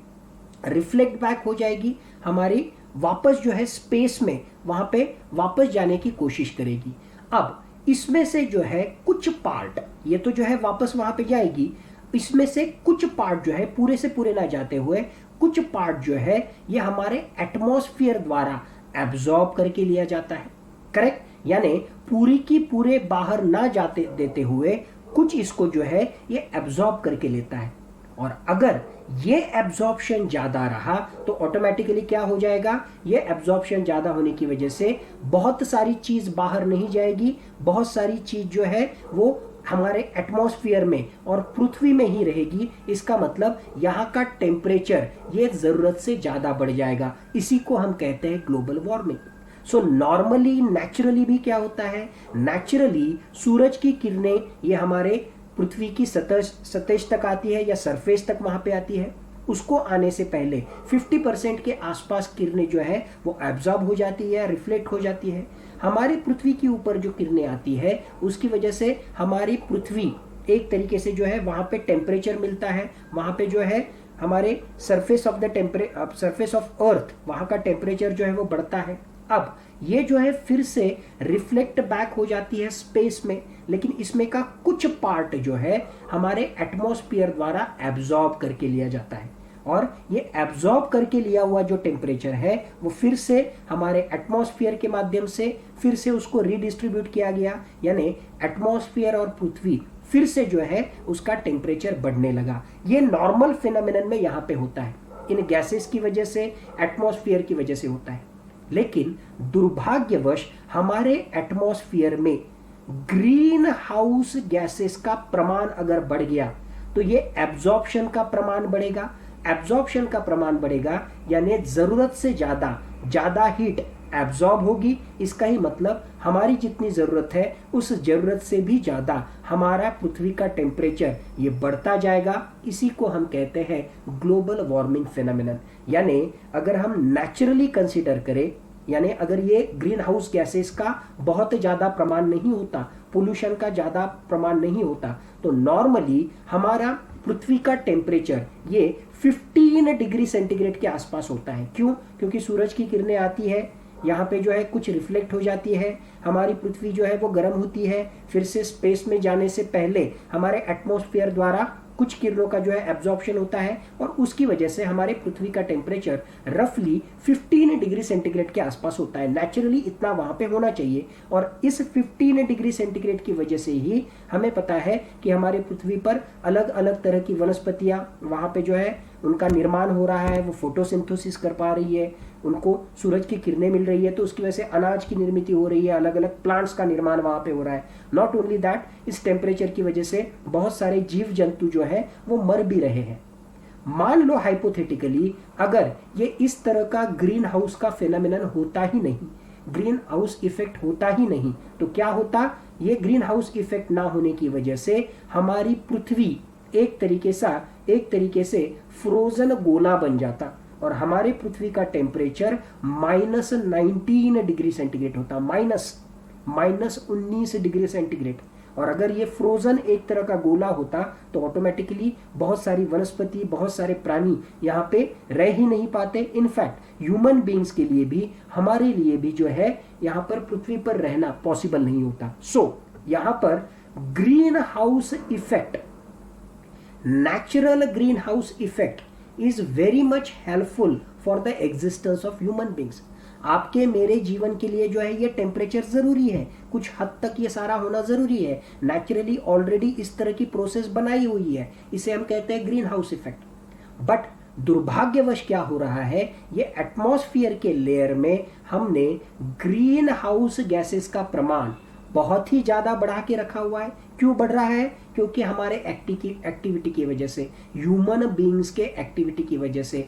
Speaker 1: रिफ्लेक्ट बैक हो जाएगी, हमारी वापस जो है स्पेस में वहां पे वापस जाने की कोशिश करेगी। अब इसमें से जो है कुछ पार्ट, ये तो जो है वापस वहां पे जाएगी, इसमें से कुछ पार्ट जो है पूरे से पूरे ना जाते हुए कुछ पार्ट जो है ये हमारे एटमॉस्फेयर द्वारा एब्जॉर्ब करके लिया जाता है। करेक्ट, यानी पूरी की पूरे बाहर ना जाते देते हुए कुछ इसको जो है ये एब्जॉर्ब करके लेता है। और अगर ये एब्जॉर्प्शन ज्यादा रहा तो ऑटोमेटिकली क्या हो जाएगा, ये एब्जॉर्प्शन ज्यादा होने की वजह से बहुत सारी चीज बाहर नहीं जाएगी, बहुत सारी चीज जो है वो हमारे एटमॉस्फेयर में और पृथ्वी में ही रहेगी। इसका मतलब यहाँ का टेम्परेचर ये जरूरत से ज्यादा बढ़ जाएगा। इसी को हम कहते हैं global warming. So normally naturally भी क्या होता है, नेचुरली सूरज की किरणें ये हमारे पृथ्वी की सतह तक आती है या सरफेस तक वहां पे आती है। उसको आने से पहले 50% के आसपास किरणें जो है वो एब्जॉर्ब हो जाती है, रिफ्लेक्ट हो जाती है। हमारी पृथ्वी के ऊपर जो किरणें आती है उसकी वजह से हमारी पृथ्वी एक तरीके से जो है वहां पे टेम्परेचर मिलता है, वहां पे जो है हमारे सरफेस ऑफ अर्थ वहां का टेम्परेचर जो है वो बढ़ता है। अब ये जो है फिर से रिफ्लेक्ट बैक हो जाती है स्पेस में, लेकिन इसमें का कुछ पार्ट जो है हमारे एटमॉस्फेयर द्वारा एब्जॉर्ब करके लिया जाता है। और ये एब्जॉर्ब करके लिया हुआ जो टेम्परेचर है वो फिर से हमारे एटमॉस्फेयर के माध्यम से फिर से उसको रीडिस्ट्रीब्यूट किया गया, यानी एटमॉस्फेयर और पृथ्वी फिर से जो है उसका टेम्परेचर बढ़ने लगा। ये नॉर्मल फिनोमिनन में यहाँ पे होता है, इन गैसेस की वजह से, एटमॉस्फेयर की वजह से होता है। लेकिन दुर्भाग्यवश हमारे एटमॉस्फेयर में ग्रीन हाउस गैसेस का प्रमाण अगर बढ़ गया तो ये एब्जॉर्प्शन का प्रमाण बढ़ेगा। एब्जॉर्प्शन का प्रमाण बढ़ेगा यानी जरूरत से ज्यादा हीट एब्जॉर्ब होगी। इसका ही मतलब हमारी जितनी जरूरत है उस जरूरत से भी ज्यादा हमारा पृथ्वी का टेम्परेचर ये बढ़ता जाएगा। इसी को हम कहते हैं ग्लोबल वार्मिंग फिनोमिनन। यानी अगर हम नेचुरली कंसीडर करें, यानी अगर ये ग्रीन हाउस गैसेस का बहुत ज्यादा प्रमाण नहीं होता, पोल्यूशन का ज्यादा प्रमाण नहीं होता, तो नॉर्मली हमारा पृथ्वी का टेम्परेचर ये 15 डिग्री सेंटीग्रेड के आसपास होता है। क्यों? क्योंकि सूरज की किरणें आती है, यहाँ पे जो है कुछ रिफ्लेक्ट हो जाती है, हमारी पृथ्वी जो है वो गर्म होती है, फिर से स्पेस में जाने से पहले हमारे एटमॉस्फेयर द्वारा कुछ किरणों का जो है एब्जॉर्प्शन होता है और उसकी वजह से हमारे पृथ्वी का टेम्परेचर रफली 15 डिग्री सेंटीग्रेड के आसपास होता है। नेचुरली इतना वहां पे होना चाहिए और इस 15 डिग्री सेंटीग्रेड की वजह से ही हमें पता है कि हमारे पृथ्वी पर अलग अलग तरह की वनस्पतियां वहां पे जो है उनका निर्माण हो रहा है, वो फोटोसिंथेसिस कर पा रही है, उनको सूरज की किरणें मिल रही है, तो उसकी वजह से अनाज की निर्मित हो रही है, अलग अलग प्लांट्स का निर्माण वहां पे हो रहा है। नॉट ओनली दैट, इस टेम्परेचर की वजह से बहुत सारे जीव जंतु जो है वो मर भी रहे हैं। मान लो हाइपोथेटिकली अगर ये इस तरह का ग्रीन हाउस का फेनोमेनन होता ही नहीं, ग्रीन हाउस इफेक्ट होता ही नहीं, तो क्या होता, ये ग्रीन हाउस इफेक्ट ना होने की वजह से हमारी पृथ्वी एक तरीके से फ्रोजन गोला बन जाता और हमारे पृथ्वी का टेम्परेचर -19 डिग्री सेंटीग्रेड होता, -19 डिग्री सेंटीग्रेड। और अगर ये फ्रोजन एक तरह का गोला होता तो ऑटोमेटिकली बहुत सारी वनस्पति, बहुत सारे प्राणी यहाँ पे रह ही नहीं पाते। इनफैक्ट ह्यूमन बीइंग्स के लिए भी, हमारे लिए भी जो है यहाँ पर पृथ्वी पर रहना पॉसिबल नहीं होता। सो यहाँ पर green house effect, natural greenhouse effect is very much helpful for the existence of human beings। आपके मेरे जीवन के लिए जो है ये टेम्परेचर जरूरी है, कुछ हद तक ये सारा होना जरूरी है। नेचुरली ऑलरेडी इस तरह की प्रोसेस बनाई हुई है, इसे हम कहते हैं ग्रीन हाउस इफेक्ट। बट दुर्भाग्यवश क्या हो रहा है, ये एटमॉस्फेयर के लेयर में हमने ग्रीन हाउस गैसेस का प्रमाण बहुत ही ज़्यादा बढ़ा के रखा हुआ है। क्यों बढ़ रहा है? क्योंकि हमारे एक्टिविटी की वजह से, ह्यूमन बीइंग्स के एक्टिविटी की वजह से,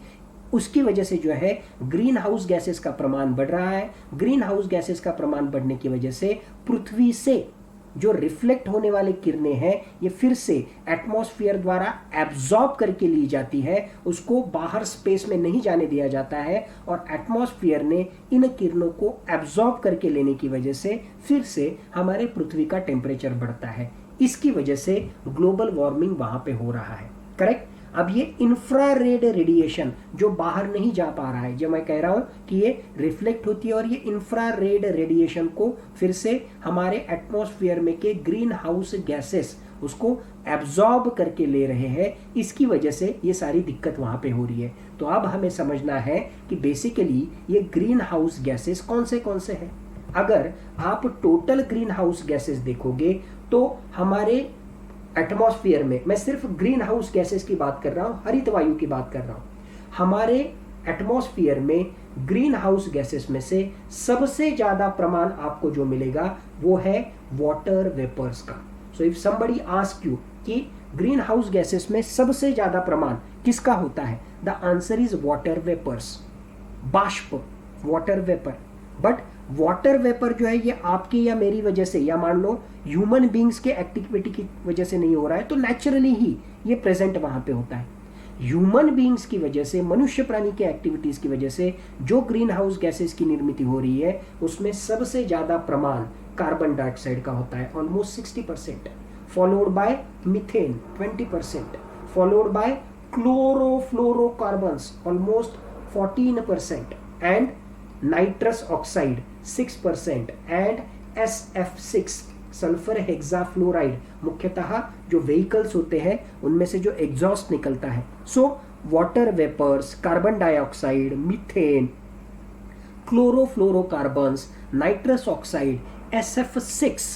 Speaker 1: उसकी वजह से जो है ग्रीन हाउस गैसेस का प्रमाण बढ़ रहा है। ग्रीन हाउस गैसेस का प्रमाण बढ़ने की वजह से पृथ्वी से जो रिफ्लेक्ट होने वाली किरणें हैं ये फिर से एटमॉस्फेयर द्वारा एब्जॉर्ब करके ली जाती है, उसको बाहर स्पेस में नहीं जाने दिया जाता है, और एटमॉस्फेयर ने इन किरणों को एब्जॉर्ब करके लेने की वजह से फिर से हमारे पृथ्वी का टेम्परेचर बढ़ता है। इसकी वजह से ग्लोबल वार्मिंग वहां पे हो रहा है। करेक्ट। अब ये इंफ्रारेड रेडिएशन जो बाहर नहीं जा पा रहा है, जो मैं कह रहा हूं कि ये रिफ्लेक्ट होती है और ये इंफ्रारेड रेडिएशन को फिर से हमारे एटमॉस्फेयर में के ग्रीन हाउस गैसेस उसको एब्जॉर्ब करके ले रहे हैं। इसकी वजह से ये सारी दिक्कत वहां पे हो रही है। तो अब हमें समझना है कि बेसिकली ये ग्रीन हाउस गैसेस कौन से हैं। अगर आप टोटल ग्रीन हाउस गैसेस देखोगे तो हमारे एटमॉस्फेयर में, मैं सिर्फ ग्रीन हाउस गैसेस की बात कर रहा हूं, हरित वायु की बात कर रहा हूं, हमारे एटमॉस्फेयर में ग्रीन हाउस गैसेस में से सबसे ज्यादा प्रमाण आपको जो मिलेगा वो है वाटर वेपर्स का। So if somebody ask you कि ग्रीन हाउस गैसेस में सबसे ज्यादा प्रमाण किसका होता है, the answer is water vapours, बाष्प, water vapour. But water vapour जो है ये आपकी या मेरी वजह से, या मान लो ह्यूमन बीइंग्स के एक्टिविटी की वजह से नहीं हो रहा है, तो नेचुरली ही ये प्रेजेंट वहां पे होता है। ह्यूमन बीइंग्स की वजह से, मनुष्य प्राणी के एक्टिविटीज की वजह से जो ग्रीन हाउस गैसेस की निर्मित हो रही है उसमें सबसे ज्यादा प्रमाण कार्बन डाइऑक्साइड का होता है, almost 60%, followed by methane 20%, followed by chlorofluorocarbons almost 14%, and nitrous oxide 6%, and SF6 sulphur hexafluoride, मुख्यतः जो व्हीकल्स होते हैं उनमें से जो एग्जॉस्ट निकलता है। So water vapours, carbon dioxide, methane, chlorofluorocarbons, nitrous oxide, SF6,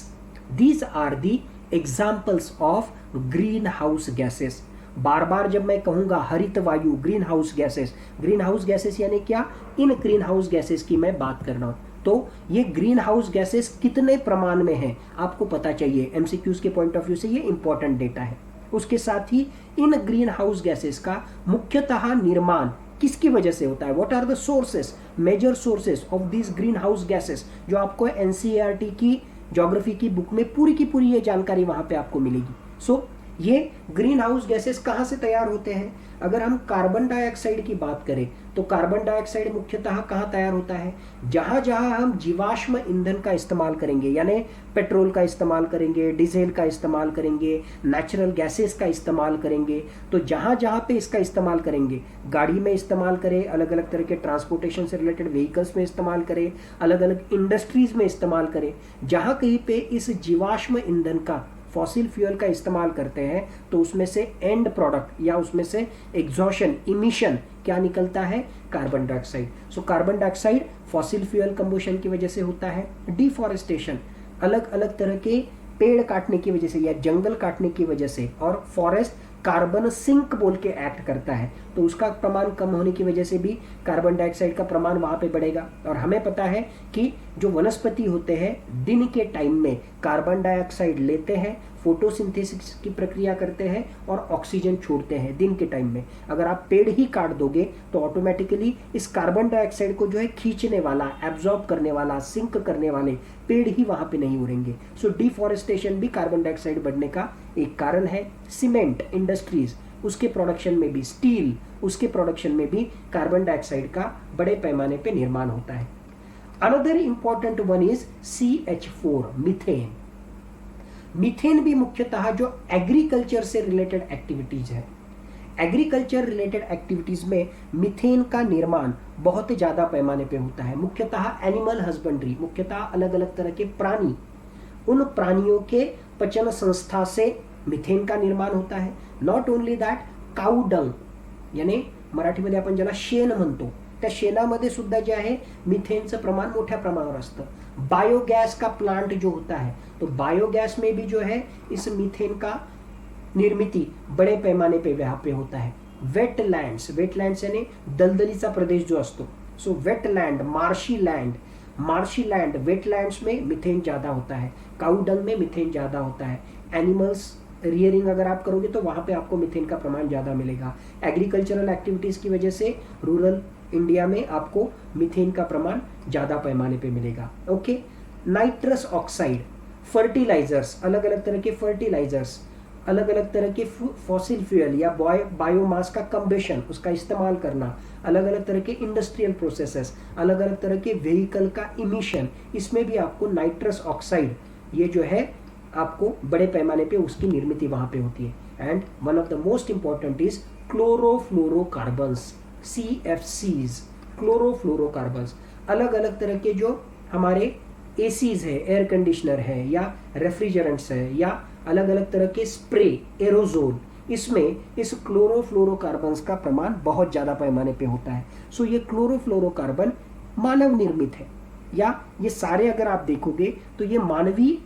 Speaker 1: these are the examples of green house gases. बार बार जब मैं कहूंगा हरित वायु, ग्रीन हाउस गैसेस यानी क्या, इन ग्रीन हाउस गैसेस की मैं बात कर रहा हूं। तो ये ग्रीन हाउस गैसेस कितने प्रमाण में हैं आपको पता चाहिए, एमसीक्यूज के पॉइंट ऑफ व्यू से ये इंपॉर्टेंट डेटा है। उसके साथ ही इन ग्रीन हाउस गैसेस का मुख्यतः निर्माण किसकी वजह से होता है, what are the sources, major sources of this green house gases, जो आपको एनसीईआरटी की ज्योग्राफी की बुक में पूरी की पूरी ये जानकारी वहां पे आपको मिलेगी। सो ये ग्रीन हाउस गैसेस कहाँ से तैयार होते हैं? अगर हम कार्बन डाइऑक्साइड की बात करें तो कार्बन डाइऑक्साइड मुख्यतः कहाँ तैयार होता है, जहां जहां हम जीवाश्म ईंधन का इस्तेमाल करेंगे, यानी पेट्रोल का इस्तेमाल करेंगे, डीजल का इस्तेमाल करेंगे, नेचुरल गैसेस का इस्तेमाल करेंगे, तो जहां जहां पे इसका इस्तेमाल करेंगे, गाड़ी में इस्तेमाल करें, अलग अलग तरह के ट्रांसपोर्टेशन से रिलेटेड व्हीकल्स में इस्तेमाल करें, अलग अलग इंडस्ट्रीज में इस्तेमाल करें, जहां कहीं पे इस जीवाश्म ईंधन का, फॉसिल फ्यूल का इस्तेमाल करते हैं तो उसमें से एंड प्रोडक्ट या उसमें से एग्जॉशन, इमिशन क्या निकलता है, carbon dioxide. So carbon dioxide fossil fuel combustion की वजह से होता है। डिफॉरेस्टेशन, अलग अलग तरह के पेड़ काटने की वजह से या जंगल काटने की वजह से, और फॉरेस्ट कार्बन सिंक बोल के एक्ट करता है, तो उसका प्रमाण कम होने की वजह से भी कार्बन डाइऑक्साइड का प्रमाण वहां पे बढ़ेगा। और हमें पता है कि जो वनस्पति होते हैं दिन के टाइम में कार्बन डाइऑक्साइड लेते हैं, फोटोसिंथेसिस की प्रक्रिया करते हैं और ऑक्सीजन छोड़ते हैं दिन के टाइम में। अगर आप पेड़ ही काट दोगे तो ऑटोमेटिकली इस कार्बन डाइऑक्साइड को जो है खींचने वाला, एब्जॉर्ब करने वाला, सिंक करने वाले पेड़ ही वहां पे नहीं उड़ेंगे। सो डिफॉरेस्टेशन भी कार्बन डाइऑक्साइड बढ़ने का एक कारण है। सीमेंट इंडस्ट्रीज, उसके प्रोडक्शन में भी, स्टील, उसके प्रोडक्शन में भी कार्बन डाइऑक्साइड का बड़े पैमाने पे निर्माण होता है। Another important one is CH4, methane. Methane भी मुख्यतः जो एग्रीकल्चर से रिलेटेड एक्टिविटीज है, एग्रीकल्चर रिलेटेड एक्टिविटीज में मीथेन का निर्माण बहुत ज्यादा पैमाने पे होता है। मुख्यतः एनिमल हस्बेंड्री, मुख्यतः अलग अलग तरह के प्राणी, उन प्राणियों के पचन संस्था से मीथेन का निर्माण होता है। नॉट ओनली दॅट, काऊ डंग, यानी मराठीमध्ये आपण ज्याला शेण म्हणतो, त्या शेणामध्ये सुद्धा जे आहे मिथेनचं प्रमाण मोठ्या प्रमाणावर असतं। बायोगैस का प्लांट जो होता है तो बायोगैस में भी जो है इस मीथेन का निर्मिति बड़े पैमाने पे वहां पे होता है। वेटलँड्स, वेटलँड्स यानी दलदलीचा प्रदेश जो असतो. सो वेटलैंड, मार्शी लैंड, वेटलैंड्स में मिथेन ज़्यादा होता है, काऊ डंग में मिथेन ज़्यादा होता है. एनिमल्स रियरिंग अगर आप करोगे तो वहाँ पे आपको मिथेन का प्रमाण ज़्यादा मिलेगा. एग्रीकल्चरल एक्टिविटीज़ की वजह से रूरल इंडिया में आपको मिथेन का प्रमाण ज़्यादा पैमाने पे मिलेगा. ओके. नाइट्रस ऑक्साइड, फर्टिलाइजर्स, अलग अलग तरह के फर्टिलाइजर्स, अलग अलग तरह के फॉसिल फ्यूल या बायोमास का कंबेशन, उसका इस्तेमाल करना, अलग अलग तरह के इंडस्ट्रियल प्रोसेसेस, अलग अलग तरह के व्हीकल का इमिशन, इसमें भी आपको नाइट्रस ऑक्साइड ये जो है आपको बड़े पैमाने पे उसकी निर्मित वहाँ पे होती है. And one of the most important is chlorofluorocarbons, CFCs, chlorofluorocarbons. अलग अलग तरह के जो हमारे एसीज है, एयर कंडीशनर है या रेफ्रिजरेंट्स है या अलग अलग तरह के स्प्रे, एरोजोल, इसमें इस क्लोरोफ्लोरोकार्बन्स का प्रमाण बहुत ज़्यादा पैमाने पे होता है. सो ये क्लोरोफ्लोरोकार्बन मानव निर्मित है, या ये सारे अगर आप देखोगे तो ये मानवीय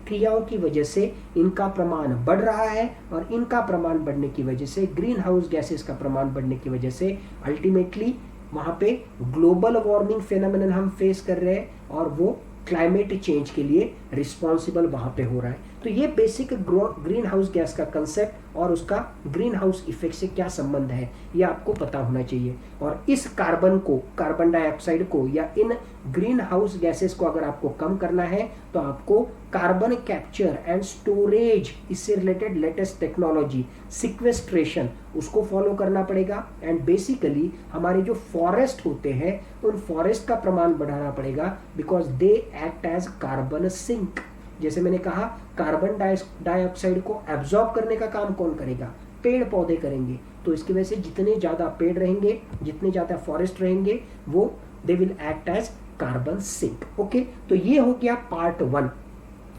Speaker 1: क्रियाओं की वजह से इनका प्रमाण बढ़ रहा है, और इनका प्रमाण बढ़ने की वजह से, ग्रीन हाउस गैसेस का प्रमाण बढ़ने की वजह से अल्टीमेटली वहाँ पे ग्लोबल वार्मिंग फेनोमेनन हम फेस कर रहे हैं, और वो क्लाइमेट चेंज के लिए रिस्पॉन्सिबल वहाँ पे हो रहा है. तो ये बेसिक ग्रीन हाउस गैस का कंसेप्ट और उसका ग्रीन हाउस इफेक्ट से क्या संबंध है ये आपको पता होना चाहिए. और इस कार्बन को, कार्बन डाइऑक्साइड को या इन ग्रीन हाउस गैसेस को अगर आपको कम करना है तो आपको कार्बन कैप्चर एंड स्टोरेज, इससे रिलेटेड लेटेस्ट टेक्नोलॉजी, सिक्वेस्ट्रेशन, उसको फॉलो करना पड़ेगा. एंड बेसिकली हमारे जो फॉरेस्ट होते हैं उन फॉरेस्ट का प्रमाण बढ़ाना पड़ेगा, because they act as carbon sink. जैसे मैंने कहा, कार्बन डाइऑक्साइड को एब्जॉर्ब करने का काम कौन करेगा? पेड़ पौधे करेंगे. तो इसकी वजह से जितने ज़्यादा पेड़ रहेंगे, जितने ज़्यादा फॉरेस्ट रहेंगे, वो they will act as carbon sink. Okay. तो ये हो गया पार्ट 1,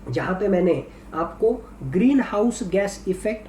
Speaker 1: जहाँ पे मैंने आपको green house gas effect,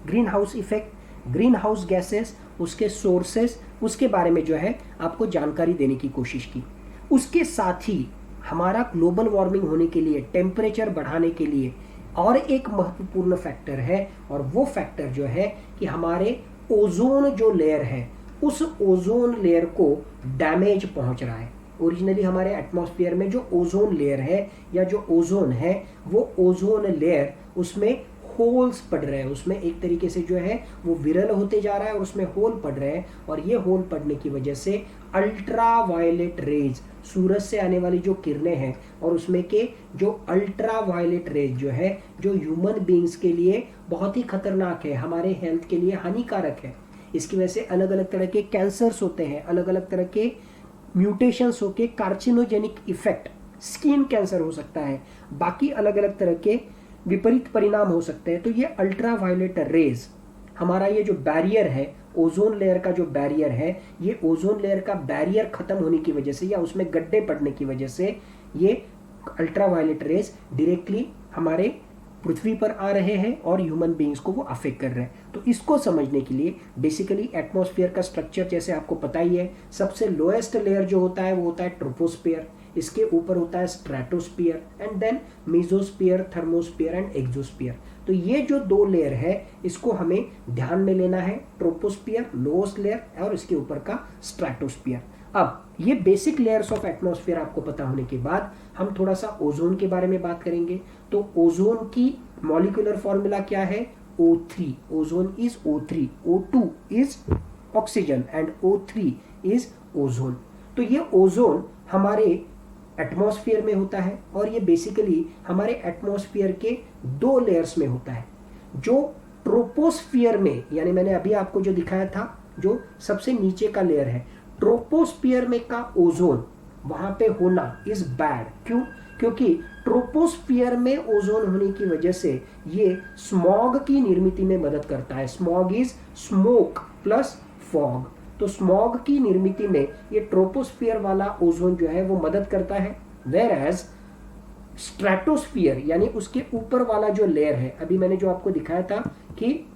Speaker 1: green house gases, उसके सोर्सेस, उसके बारे में जो है आपको जानकारी देने की कोशिश की. उसके साथ ही हमारा ग्लोबल वार्मिंग होने के लिए, टेम्परेचर बढ़ाने के लिए और एक महत्वपूर्ण फैक्टर है, और वो फैक्टर जो है कि हमारे ओजोन जो लेयर है, उस ओजोन लेयर को डैमेज पहुंच रहा है. ओरिजिनली हमारे एटमॉस्फेयर में जो ओजोन लेयर है या जो ओजोन है, वो ओजोन लेयर, उसमें होल्स पड़ रहे हैं, उसमें एक तरीके से जो है वो विरल होते जा रहा है और उसमें होल पड़ रहे हैं. और ये होल पड़ने की वजह से अल्ट्रा वायलेट रेज, सूरज से आने वाली जो किरणें हैं, और उसमें के जो अल्ट्रा वायलेट रेज जो है, जो ह्यूमन बींग्स के लिए बहुत ही खतरनाक है, हमारे हेल्थ के लिए हानिकारक है. इसकी वजह से अलग अलग तरह के कैंसर्स होते हैं, अलग अलग तरह के म्यूटेशंस होके कार्सिनोजेनिक इफेक्ट, स्किन कैंसर हो सकता है, बाकी अलग अलग तरह के विपरीत परिणाम हो सकते हैं. तो ये अल्ट्रा वायलेट रेज, हमारा ये जो बैरियर है, ओजोन लेयर का जो बैरियर है, ये ओजोन लेयर का बैरियर खत्म होने की वजह से या उसमें गड्ढे पड़ने की वजह से ये अल्ट्रा वायलेट रेज डायरेक्टली हमारे पृथ्वी पर आ रहे हैं और ह्यूमन बींग्स को वो अफेक्ट कर रहे हैं. तो इसको समझने के लिए बेसिकली एटमॉस्फेयर का स्ट्रक्चर जैसे आपको पता ही है, सबसे लोएस्ट लेयर जो होता है वो होता है ट्रोपोस्फियर, इसके ऊपर होता है stratosphere, and then mesosphere, thermosphere and exosphere. तो ये जो 2 लेयर है, इसको हमें ध्यान में लेना है. ट्रोपोस्फियर लोएस्ट लेयर और इसके ऊपर का स्ट्रेटोस्फियर. अब ये बेसिक लेयर्स ऑफ एटमॉस्फेयर आपको पता होने के बाद हम थोड़ा सा ओजोन के बारे में बात करेंगे. तो ओजोन की मॉलिक्यूलर फॉर्मूला क्या है? O3. Ozone is O3, O2 is oxygen and O3 is ozone. तो ये ओजोन हमारे एटमॉस्फेयर में होता है, और ये बेसिकली हमारे एटमॉस्फेयर के 2 लेयर्स में होता है. जो ट्रोपोस्फियर में, यानी मैंने अभी आपको जो दिखाया था, जो सबसे नीचे का लेयर है, ट्रोपोस्फियर में का ओजोन वहां पे होना इज बैड. क्यों? क्योंकि ट्रोपोस्फियर में ओजोन होने की वजह से ये स्मॉग की निर्मित में मदद करता है. Smog is smoke plus fog. तो स्मॉग की निर्मित में ये ट्रोपोस्फियर वाला ओजोन जो है वो मदद करता है. वेयर एज स्ट्रेटोस्फियर यानी उसके ऊपर वाला जो लेयर है, अभी मैंने जो आपको दिखाया था कि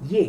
Speaker 1: ये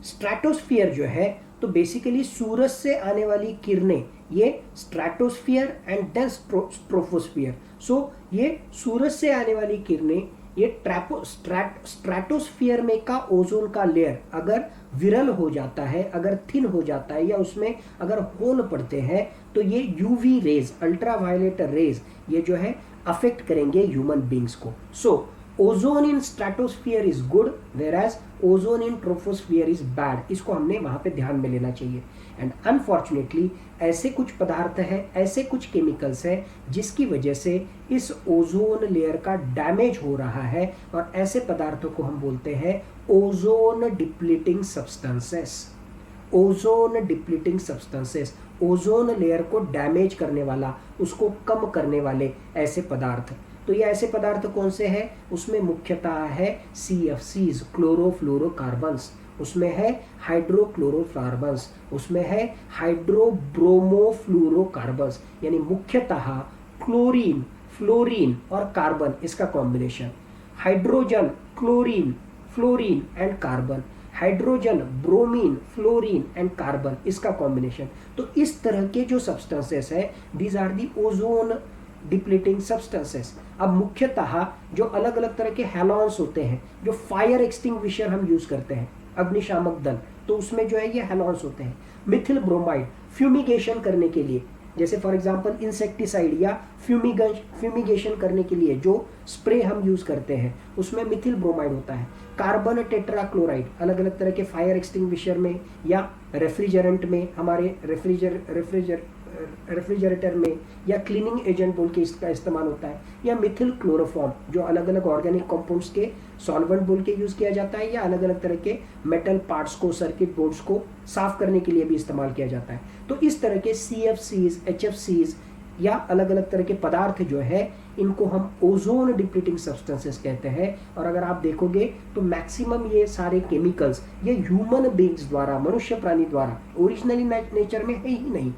Speaker 1: स्ट्रेटोस्फियर जो है, तो बेसिकली सूरज से आने वाली किरणें, ये स्ट्रेटोस्फियर एंड देन ट्रोपोस्फियर. सो ये सूरज से आने वाली किरणें ये स्ट्रैटोस्फियर में का ओजोन का लेयर अगर विरल हो जाता है, अगर थिन हो जाता है, या उसमें अगर होल पड़ते हैं, तो ये यूवी रेज, अल्ट्रावायलेट रेज, ये जो है अफेक्ट करेंगे ह्यूमन बींग्स को. सो ozone in stratosphere is good, वेराज ozone in troposphere is bad. इसको हमने वहां पे ध्यान में लेना चाहिए. एंड अनफॉर्चुनेटली ऐसे कुछ पदार्थ हैं, ऐसे कुछ केमिकल्स हैं जिसकी वजह से इस ओजोन लेयर का डैमेज हो रहा है, और ऐसे पदार्थों को हम बोलते हैं ozone depleting substances. Ozone depleting substances, ozone layer को डैमेज करने वाला, उसको कम करने वाले ऐसे पदार्थ. तो ये ऐसे पदार्थ कौन से हैं? उसमें मुख्यतः है CFCs, क्लोरोफ्लोरोकार्बन्स, उसमें है हाइड्रोक्लोरोफ्लोरोकार्बन्स, उसमें है हाइड्रोब्रोमोफ्लोरोकार्बन्स, यानी मुख्यतः क्लोरीन, फ्लोरीन और कार्बन, इसका combination. Hydrogen, chlorine, fluorine and carbon, hydrogen, bromine, fluorine and carbon, इसका कॉम्बिनेशन. तो इस तरह के जो सब्सटेंसेस है, these are the ozone depleting substances. अब मुख्यतः जो अलग अलग तरह के हैलॉन्स होते हैं, जो फायर एक्सटिंग्विशर हम यूज करते हैं, अग्निशामक दल, तो उसमें जो है ये हैलॉन्स होते हैं. मिथिल ब्रोमाइड फ्यूमिगेशन करने के लिए, जैसे फॉर एग्जांपल इंसेक्टिसाइड या फ्यूमिगेशन करने के लिए जो स्प्रे हम यूज करते हैं, उसमें मिथिल ब्रोमाइड होता है. कार्बन टेट्राक्लोराइड अलग अलग तरह के फायर एक्सटिंग्विशर में या रेफ्रिजरेंट में, हमारे रेफ्रिजरेटर में, या क्लीनिंग एजेंट बोल के इसका इस्तेमाल होता है. या मिथिल क्लोरोफॉर्म जो अलग अलग ऑर्गेनिक कंपाउंड्स के सॉल्वेंट बोल के यूज किया जाता है, या अलग अलग तरह के मेटल पार्ट्स को, सर्किट बोर्ड्स को साफ करने के लिए भी इस्तेमाल किया जाता है. तो इस तरह के CFCs, HFCs या अलग अलग तरह के पदार्थ जो है, इनको हम ओजोन डिप्लीटिंग सब्सटेंसेस कहते हैं. और अगर आप देखोगे तो मैक्सिमम ये सारे केमिकल्स ये ह्यूमन बींग्स द्वारा, मनुष्य प्राणी द्वारा, ओरिजिनली नेचर में है ही नहीं,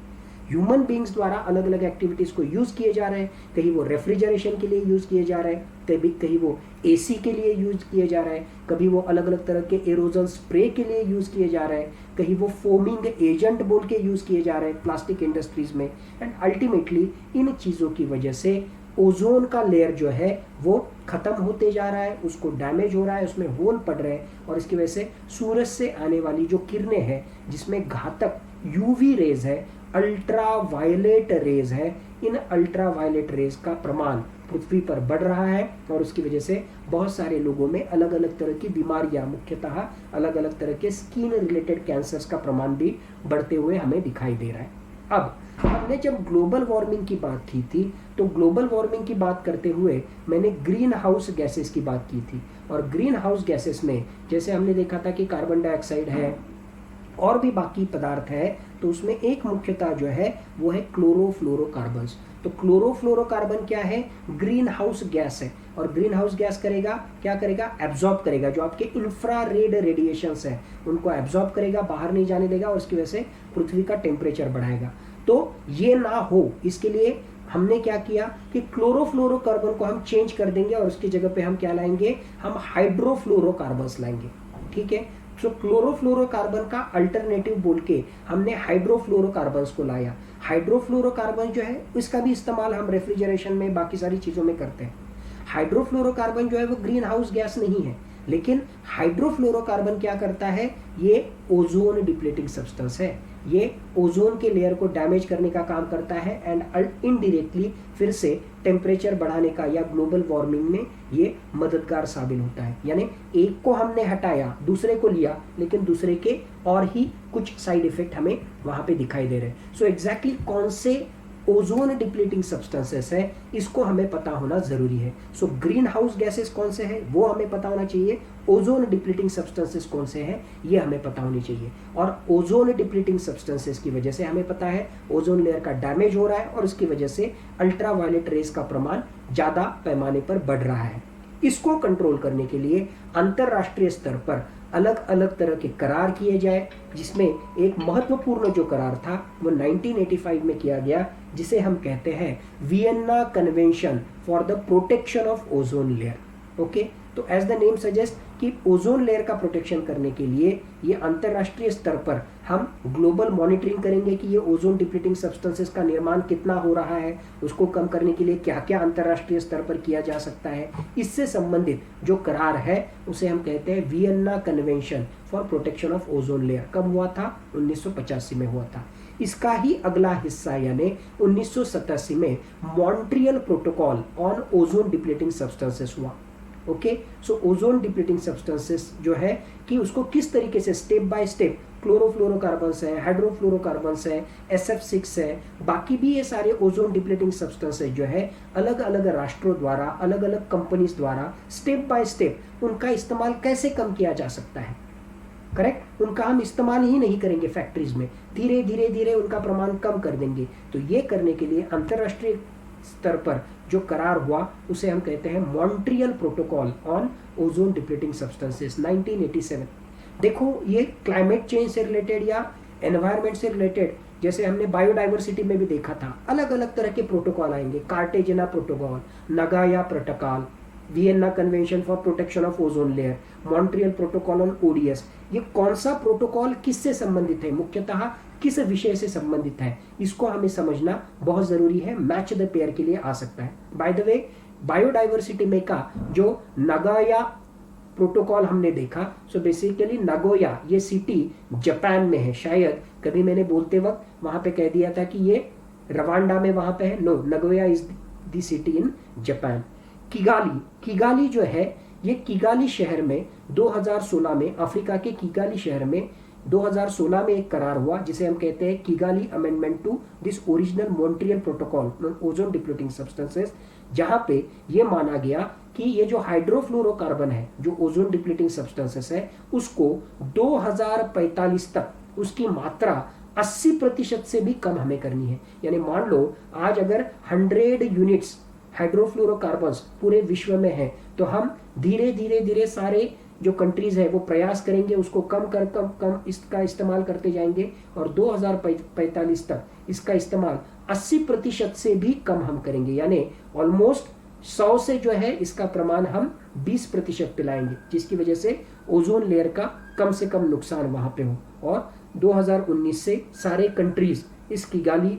Speaker 1: ह्यूमन बींग्स द्वारा अलग अलग एक्टिविटीज को यूज किए जा रहे हैं. कहीं वो रेफ्रिजरेशन के लिए यूज किए जा रहे हैं, कहीं वो AC के लिए यूज किए जा रहे हैं, कभी वो अलग अलग तरह के एरोजन स्प्रे के लिए यूज किए जा रहे हैं, कहीं वो फोमिंग एजेंट बोल के यूज किए जा रहे हैं प्लास्टिक इंडस्ट्रीज में. एंड अल्टीमेटली इन चीजों की वजह से ओजोन का लेयर जो है वो खत्म होते जा रहा है, उसको डैमेज हो रहा है, उसमें होल पड़ रहे हैं, और इसकी वजह से सूरज से आने वाली जो किरणें हैं, जिसमें घातक UV रेज है, अल्ट्रावायलेट रेज है, इन अल्ट्रावायलेट रेज का प्रमाण पृथ्वी पर बढ़ रहा है, और उसकी वजह से बहुत सारे लोगों में अलग अलग तरह की बीमारियां, मुख्यतः अलग अलग तरह के स्किन रिलेटेड कैंसर्स का प्रमाण भी बढ़ते हुए हमें दिखाई दे रहा है. अब हमने जब ग्लोबल वार्मिंग की बात की थी, तो ग्लोबल वार्मिंग की बात करते हुए मैंने ग्रीन हाउस गैसेस की बात की थी. और ग्रीन हाउस गैसेस में जैसे हमने देखा था कि कार्बन डाइऑक्साइड है और भी बाकी पदार्थ है, तो उसमें एक मुख्यतः जो है वो है क्लोरोफ्लोरोकार्बन्स. तो क्लोरोफ्लोरोकार्बन क्या है? ग्रीन हाउस गैस है. और ग्रीन हाउस गैस करेगा क्या? करेगा एब्जॉर्ब करेगा, जो आपके इंफ्रारेड रेडिएशंस है उनको एब्जॉर्ब करेगा, बाहर नहीं जाने देगा, और उसकी वजह से पृथ्वी का टेम्परेचर बढ़ाएगा. तो ये ना हो, इसके लिए हमने क्या किया कि क्लोरोफ्लोरोकार्बन को हम चेंज कर देंगे, और उसकी जगह पे हम क्या लाएंगे? हम हाइड्रोफ्लोरोकार्बन्स लाएंगे. ठीक है. तो क्लोरोफ्लोरोकार्बन का अल्टरनेटिव बोल के हमने हाइड्रोफ्लोरोकार्बन्स को लाया. हाइड्रोफ्लोरोकार्बन जो है इसका भी इस्तेमाल हम रेफ्रिजरेशन में, बाकी सारी चीजों में करते हैं. हाइड्रोफ्लोरोकार्बन जो है वो ग्रीन हाउस गैस नहीं है, लेकिन हाइड्रोफ्लोरोकार्बन क्या करता है? ये ओजोन डिप्लीटिंग सब्सटेंस है, ये ओजोन के लेयर को डैमेज करने का काम करता है, एंड इनडायरेक्टली फिर से टेम्परेचर बढ़ाने का या ग्लोबल वार्मिंग में ये मददगार साबित होता है. यानी एक को हमने हटाया, दूसरे को लिया, लेकिन दूसरे के और ही कुछ साइड इफेक्ट हमें वहां पे दिखाई दे रहे हैं. सो एग्जैक्टली कौन से ओजोन डिप्लीटिंग सब्सटेंसेस है, इसको हमें पता होना जरूरी है. सो ग्रीन हाउस गैसेस कौन से हैं वो हमें पता होना चाहिए, ओजोन डिप्लीटिंग सब्सटेंसेस कौन से हैं ये हमें पता होनी चाहिए. और ओजोन डिप्लीटिंग सब्सटेंसेस की वजह से हमें पता है ओजोन लेयर का डैमेज हो रहा है, और इसकी वजह से अल्ट्रावायलेट रेज का प्रमाण ज्यादा पैमाने पर बढ़ रहा है. इसको कंट्रोल करने के लिए अंतरराष्ट्रीय स्तर पर अलग अलग तरह के करार किए जाए, जिसमें एक महत्वपूर्ण जो करार था वो 1985 में किया गया, जिसे हम कहते हैं वियन्ना convention for the protection of ozone layer. Okay, तो एज द नेम सजेस्ट कि ओजोन लेयर का प्रोटेक्शन करने के लिए ये अंतरराष्ट्रीय स्तर पर हम ग्लोबल मॉनिटरिंग करेंगे कि ये ओजोन डिप्लीटिंग सब्सटेंसेस का निर्माण कितना हो रहा है, उसको कम करने के लिए क्या क्या अंतरराष्ट्रीय स्तर पर किया जा सकता है। इससे संबंधित जो करार है उसे हम कहते हैं वियन्ना convention for protection of ozone layer. कब हुआ था? 1985 में हुआ था। इसका ही अगला हिस्सा यानी 1987 में Montreal protocol on ozone depleting substances हुआ। Okay, so ozone depleting substances जो है कि उसको किस तरीके से स्टेप बाय स्टेप, क्लोरोफ्लोरोकार्बन्स है, हाइड्रोफ्लोरोकार्बन्स है, SF6 है, बाकी भी ये सारे ओजोन डिप्लीटिंग सब्सटेंसेस जो है अलग अलग राष्ट्रों द्वारा, अलग अलग कंपनीज द्वारा स्टेप बाय स्टेप उनका इस्तेमाल कैसे कम किया जा सकता है। करेक्ट, उनका हम इस्तेमाल ही नहीं करेंगे फैक्ट्रीज में, धीरे धीरे धीरे उनका प्रमाण कम कर देंगे। तो ये करने के लिए अंतरराष्ट्रीय स्तर पर जो करार हुआ उसे हम कहते हैं Montreal protocol on ozone depleting substances 1987। देखो, ये क्लाइमेट चेंज से रिलेटेड या एनवायरनमेंट से रिलेटेड, जैसे हमने बायोडाइवर्सिटी में भी देखा था, अलग अलग तरह के प्रोटोकॉल आएंगे। Cartagena protocol, Nagoya protocol, Vienna convention for protection of ozone layer, Montreal protocol on ODS. ये कौन सा प्रोटोकॉल किससे संबंधित है, मुख्यतः किस विषय से संबंधित है, इसको हमें समझना बहुत जरूरी है, मैच द पेयर के लिए आ सकता है। बाय द वे, बायोडाइवर्सिटी में का जो नगाया प्रोटोकॉल हमने देखा, सो बेसिकली नगोया ये सिटी जापान में है। शायद कभी मैंने बोलते वक्त वहां पे कह दिया था कि ये रवांडा में वहां पे है। No, Nagoya is the city in Japan. Kigali जो है, ये किगाली शहर में 2016 में, अफ्रीका के किगाली शहर में 2016 में एक करार हुआ जिसे हम कहते हैं Kigali amendment to this original Montreal protocol ozone depleting substances, जहां पे ये माना गया कि ये जो हाइड्रोफ्लोरोकार्बन है, जो ओजोन डिप्लीटिंग सब्सटेंसेस है, उसको 2045 तक उसकी मात्रा 80% से भी कम हमें करनी है। यानी मान लो आज अगर 100 यूनिट्स हाइड्रोफ्लोरोकार्बन्स पूरे विश्व में है, तो हम धीरे धीरे धीरे सारे जो कंट्रीज है वो प्रयास करेंगे उसको कम इसका इस्तेमाल करते जाएंगे और 2045 तक इसका इस्तेमाल 80% से भी कम हम करेंगे। यानी ऑलमोस्ट 100 से जो है इसका प्रमाण हम 20% पे लाएंगे, जिसकी वजह से ओजोन लेयर का कम से कम नुकसान वहां पे हो। और 2019 से सारे कंट्रीज इस किगाली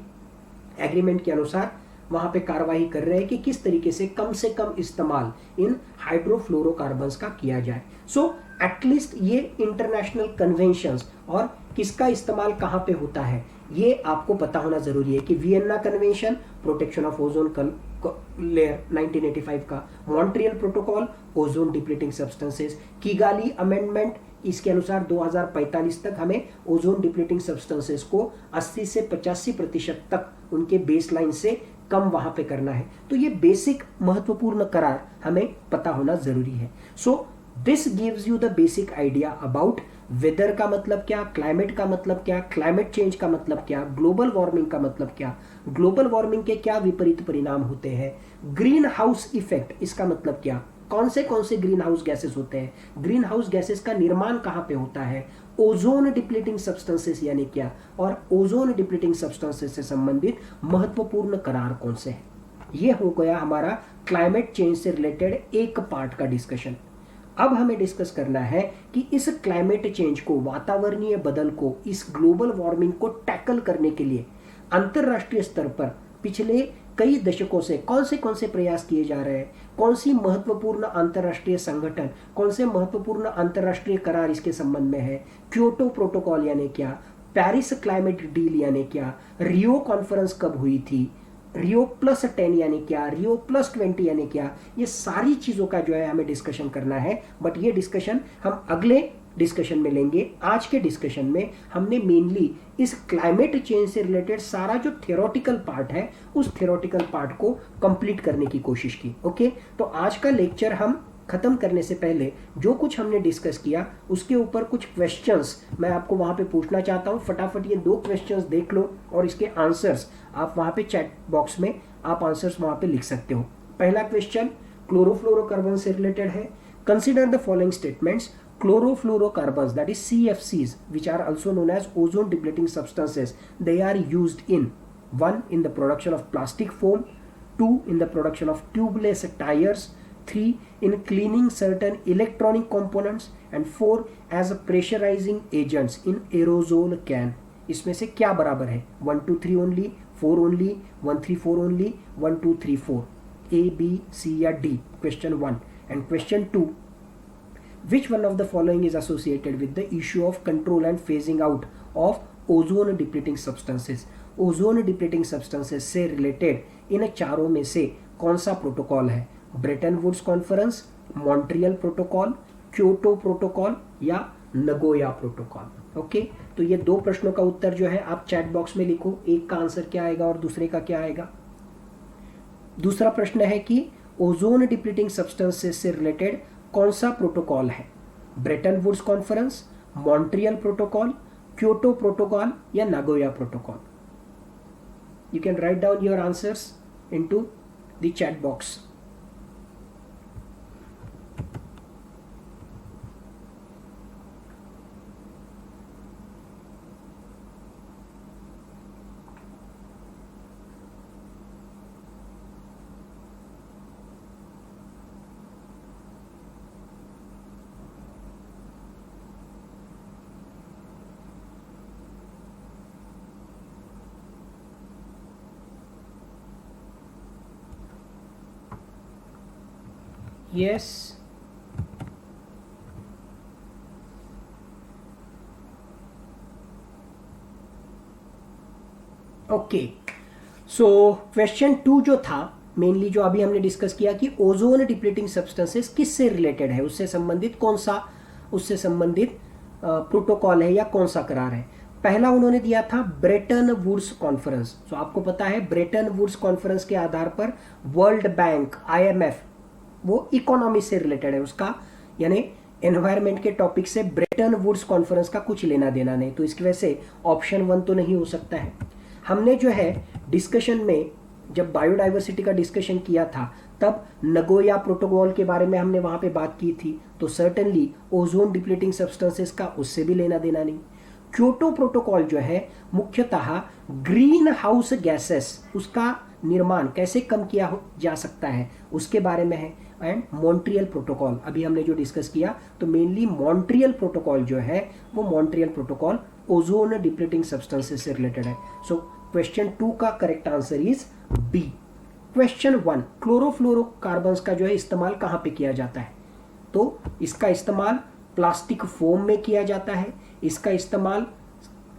Speaker 1: एग्रीमेंट के अनुसार वहां पे कार्रवाई कर रहे हैं कि किस तरीके से कम इस्तेमाल इन हाइड्रोफ्लोरोकार्बन्स का किया जाए। सो एटलीस्ट ये इंटरनेशनल कन्वेंशंस और किसका इस्तेमाल कहां पे होता है ये आपको पता होना जरूरी है कि वियन्ना convention protection of ozone layer 1985 का, Montreal protocol ozone depleting substances, Kigali amendment, इसके अनुसार 2045 तक हमें ओजोन डिप्लीटिंग सब्सटेंसेस को 80 से 85% तक उनके बेसलाइन से कम वहां पे करना है। तो ये बेसिक महत्वपूर्ण करार हमें पता होना जरूरी है। So this gives you the basic idea about whether का मतलब क्या, क्लाइमेट का मतलब क्या, क्लाइमेट चेंज का मतलब क्या, ग्लोबल वार्मिंग का मतलब क्या, ग्लोबल वार्मिंग के क्या विपरीत परिणाम होते हैं, ग्रीन हाउस इफेक्ट इसका मतलब क्या, कौन से ग्रीन हाउस गैसेस होते हैं, ग्रीन हाउस गैसेस का निर्माण कहां पे होता है, ओजोन डिप्लीटिंग सब्सटेंसेस यानी क्या, और ओजोन डिप्लीटिंग सब्सटेंसेस से संबंधित महत्वपूर्ण करार कौन से हैं। ये हो गया हमारा क्लाइमेट चेंज से रिलेटेड एक पार्ट का डिस्कशन। अब हमें डिस्कस करना है कि इस क्लाइमेट चेंज को, वातावरणीय बदल को, इस ग्लोबल वार्मिंग को टैकल करने के लिए अंतरराष्ट्रीय स्तर पर पिछले कई दशकों से कौन से प्रयास किए जा रहे हैं, कौन सी महत्वपूर्ण अंतरराष्ट्रीय संगठन, कौन से महत्वपूर्ण अंतरराष्ट्रीय करार इसके संबंध में है, क्योटो प्रोटोकॉल यानी क्या, पेरिस क्लाइमेट डील यानी क्या, रियो कॉन्फ्रेंस कब हुई थी, रियो +10 यानी क्या, रियो +20 यानी क्या, ये सारी चीजों का जो है हमें डिस्कशन करना है। बट ये डिस्कशन हम अगले डिस्कशन में लेंगे। आज के डिस्कशन में हमने मेनली इस क्लाइमेट चेंज से रिलेटेड सारा जो थियोरेटिकल पार्ट है उस थियोरेटिकल पार्ट को कंप्लीट करने की कोशिश की। ओके, तो आज का लेक्चर हम खत्म करने से पहले जो कुछ हमने डिस्कस किया उसके ऊपर कुछ क्वेश्चंस मैं आपको वहां पे पूछना चाहता हूं। फटाफट ये 2 क्वेश्चंस देख लो और इसके आंसर्स आप वहां पे चैट बॉक्स में आप आंसर्स वहां पे लिख सकते हो। पहला क्वेश्चन क्लोरोफ्लोरोकार्बन से रिलेटेड है। Consider the following statements. Chlorofluorocarbons, that is CFCs, which are also known as ozone depleting substances, they are used in 1. In the production of plastic foam, 2. In the production of tubeless tires, 3 in cleaning certain electronic components, and 4 as pressurizing agents in aerosol can. इसमें से क्या बराबर है? 1 2 3 only, 4 only, 1 3 4 only, 1 2 3 4, A B C या D? Question 1. And question 2, which one of the following is associated with the issue of control and phasing out of ozone depleting substances? Ozone depleting substances से related इन चारों में से कौन सा protocol है? Bretton Woods conference, Montreal protocol, Kyoto protocol या Nagoya protocol? Okay, तो ये दो प्रश्नों का उत्तर जो है आप चैट बॉक्स में लिखो. एक का आंसर क्या आएगा और दूसरे का क्या आएगा. दूसरा प्रश्न है कि ओजोन डिप्लीटिंग सब्सटेंसेस से रिलेटेड कौन सा प्रोटोकॉल है? Bretton Woods conference, Montreal protocol, Kyoto protocol या Nagoya protocol? You can write down your answers into the chat box. Yes. Okay, so question 2 जो था मेनली जो अभी हमने डिस्कस किया कि ओजोन डिप्लीटिंग सब्सटेंसेस किससे रिलेटेड है, उससे संबंधित कौन सा उससे संबंधित प्रोटोकॉल है या कौन सा करार है. पहला उन्होंने दिया था ब्रेटन वुड्स कॉन्फ्रेंस. तो आपको पता है ब्रेटन वुड्स कॉन्फ्रेंस के आधार पर वर्ल्ड बैंक, IMF, वो इकोनॉमी से रिलेटेड है उसका, यानी एनवायरमेंट के टॉपिक से ब्रेटन वुड्स कॉन्फ्रेंस का कुछ लेना देना नहीं. तो इसकी वजह से ऑप्शन 1 तो नहीं हो सकता है. हमने जो है डिस्कशन में जब बायोडाइवर्सिटी का डिस्कशन किया था तब नगोया प्रोटोकॉल के बारे में हमने वहां पे बात की थी. तो सर्टेनली ओजोन डिप्लीटिंग सब्सटेंसेस का उससे भी लेना देना नहीं. क्योटो प्रोटोकॉल जो है मुख्यतः ग्रीन हाउस गैसेस, उसका निर्माण कैसे कम किया जा सकता है उसके बारे में है. एंड मॉन्ट्रियल प्रोटोकॉल अभी हमने जो डिस्कस किया, तो मेनली मॉन्ट्रियल प्रोटोकॉल जो है वो Montreal protocol ozone depleting substances से रिलेटेड है. सो क्वेश्चन 2 का correct answer is B. Question 1, chlorofluorocarbons का जो है इस्तेमाल कहाँ पे किया जाता है? तो इसका इस्तेमाल प्लास्टिक फोम में किया जाता है, इसका इस्तेमाल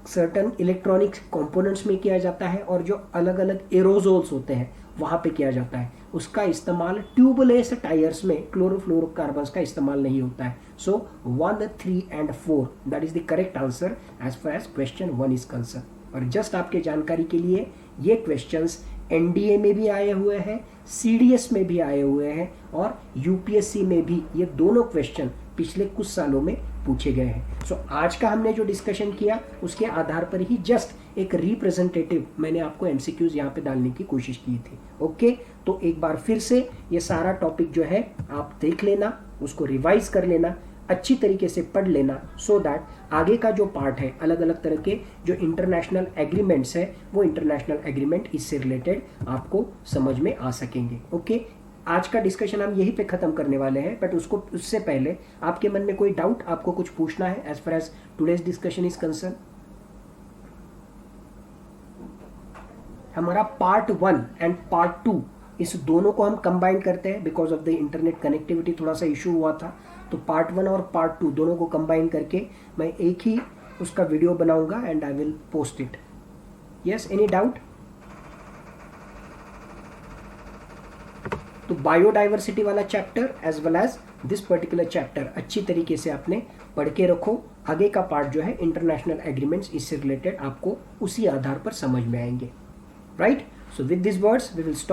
Speaker 1: सर्टन इलेक्ट्रॉनिक कंपोनेंट्स में किया जाता है, और जो अलग अलग एरोजोल्स होते हैं वहाँ पे किया जाता है. उसका इस्तेमाल ट्यूबलेस टायर्स में क्लोरोफ्लोरोकार्बन्स का इस्तेमाल नहीं होता है. So 1 3 and 4 that is the correct answer as far as question 1 is concern. और जस्ट आपके जानकारी के लिए ये क्वेश्चंस NDA में भी आए हुए हैं, CDS में भी आए हुए हैं, और UPSC में भी ये दोनों क्वेश्चन पिछले कुछ सालों में पूछे गए हैं. सो आज का हमने जो डिस्कशन किया उसके आधार पर ही जस्ट एक रिप्रेजेंटेटिव मैंने आपको MCQs यहाँ पे डालने की कोशिश की थी. ओके, तो एक बार फिर से ये सारा टॉपिक जो है आप देख लेना, उसको रिवाइज कर लेना, अच्छी तरीके से पढ़ लेना, सो दैट आगे का जो पार्ट है अलग अलग तरह के जो इंटरनेशनल एग्रीमेंट्स है वो इंटरनेशनल एग्रीमेंट इससे रिलेटेड आपको समझ में आ सकेंगे. ओके, आज का डिस्कशन हम यहीं पे खत्म करने वाले हैं, बट उससे पहले आपके मन में कोई डाउट, आपको कुछ पूछना है as far as today's discussion is concern? हमारा पार्ट 1 एंड पार्ट 2 इस दोनों को हम कंबाइन करते हैं because of the internet connectivity थोड़ा सा इशू हुआ था. तो पार्ट 1 और पार्ट 2 दोनों को कंबाइन करके मैं एक ही उसका वीडियो बनाऊंगा and I will post it. Yes, any doubt? तो बायोडाइवर्सिटी वाला chapter as well as this particular chapter अच्छी तरीके से आपने पढ़ के रखो. आगे का पार्ट जो है इंटरनेशनल एग्रीमेंट्स, इससे रिलेटेड आपको उसी आधार पर समझ में आएंगे. Right? So with this words we will stop.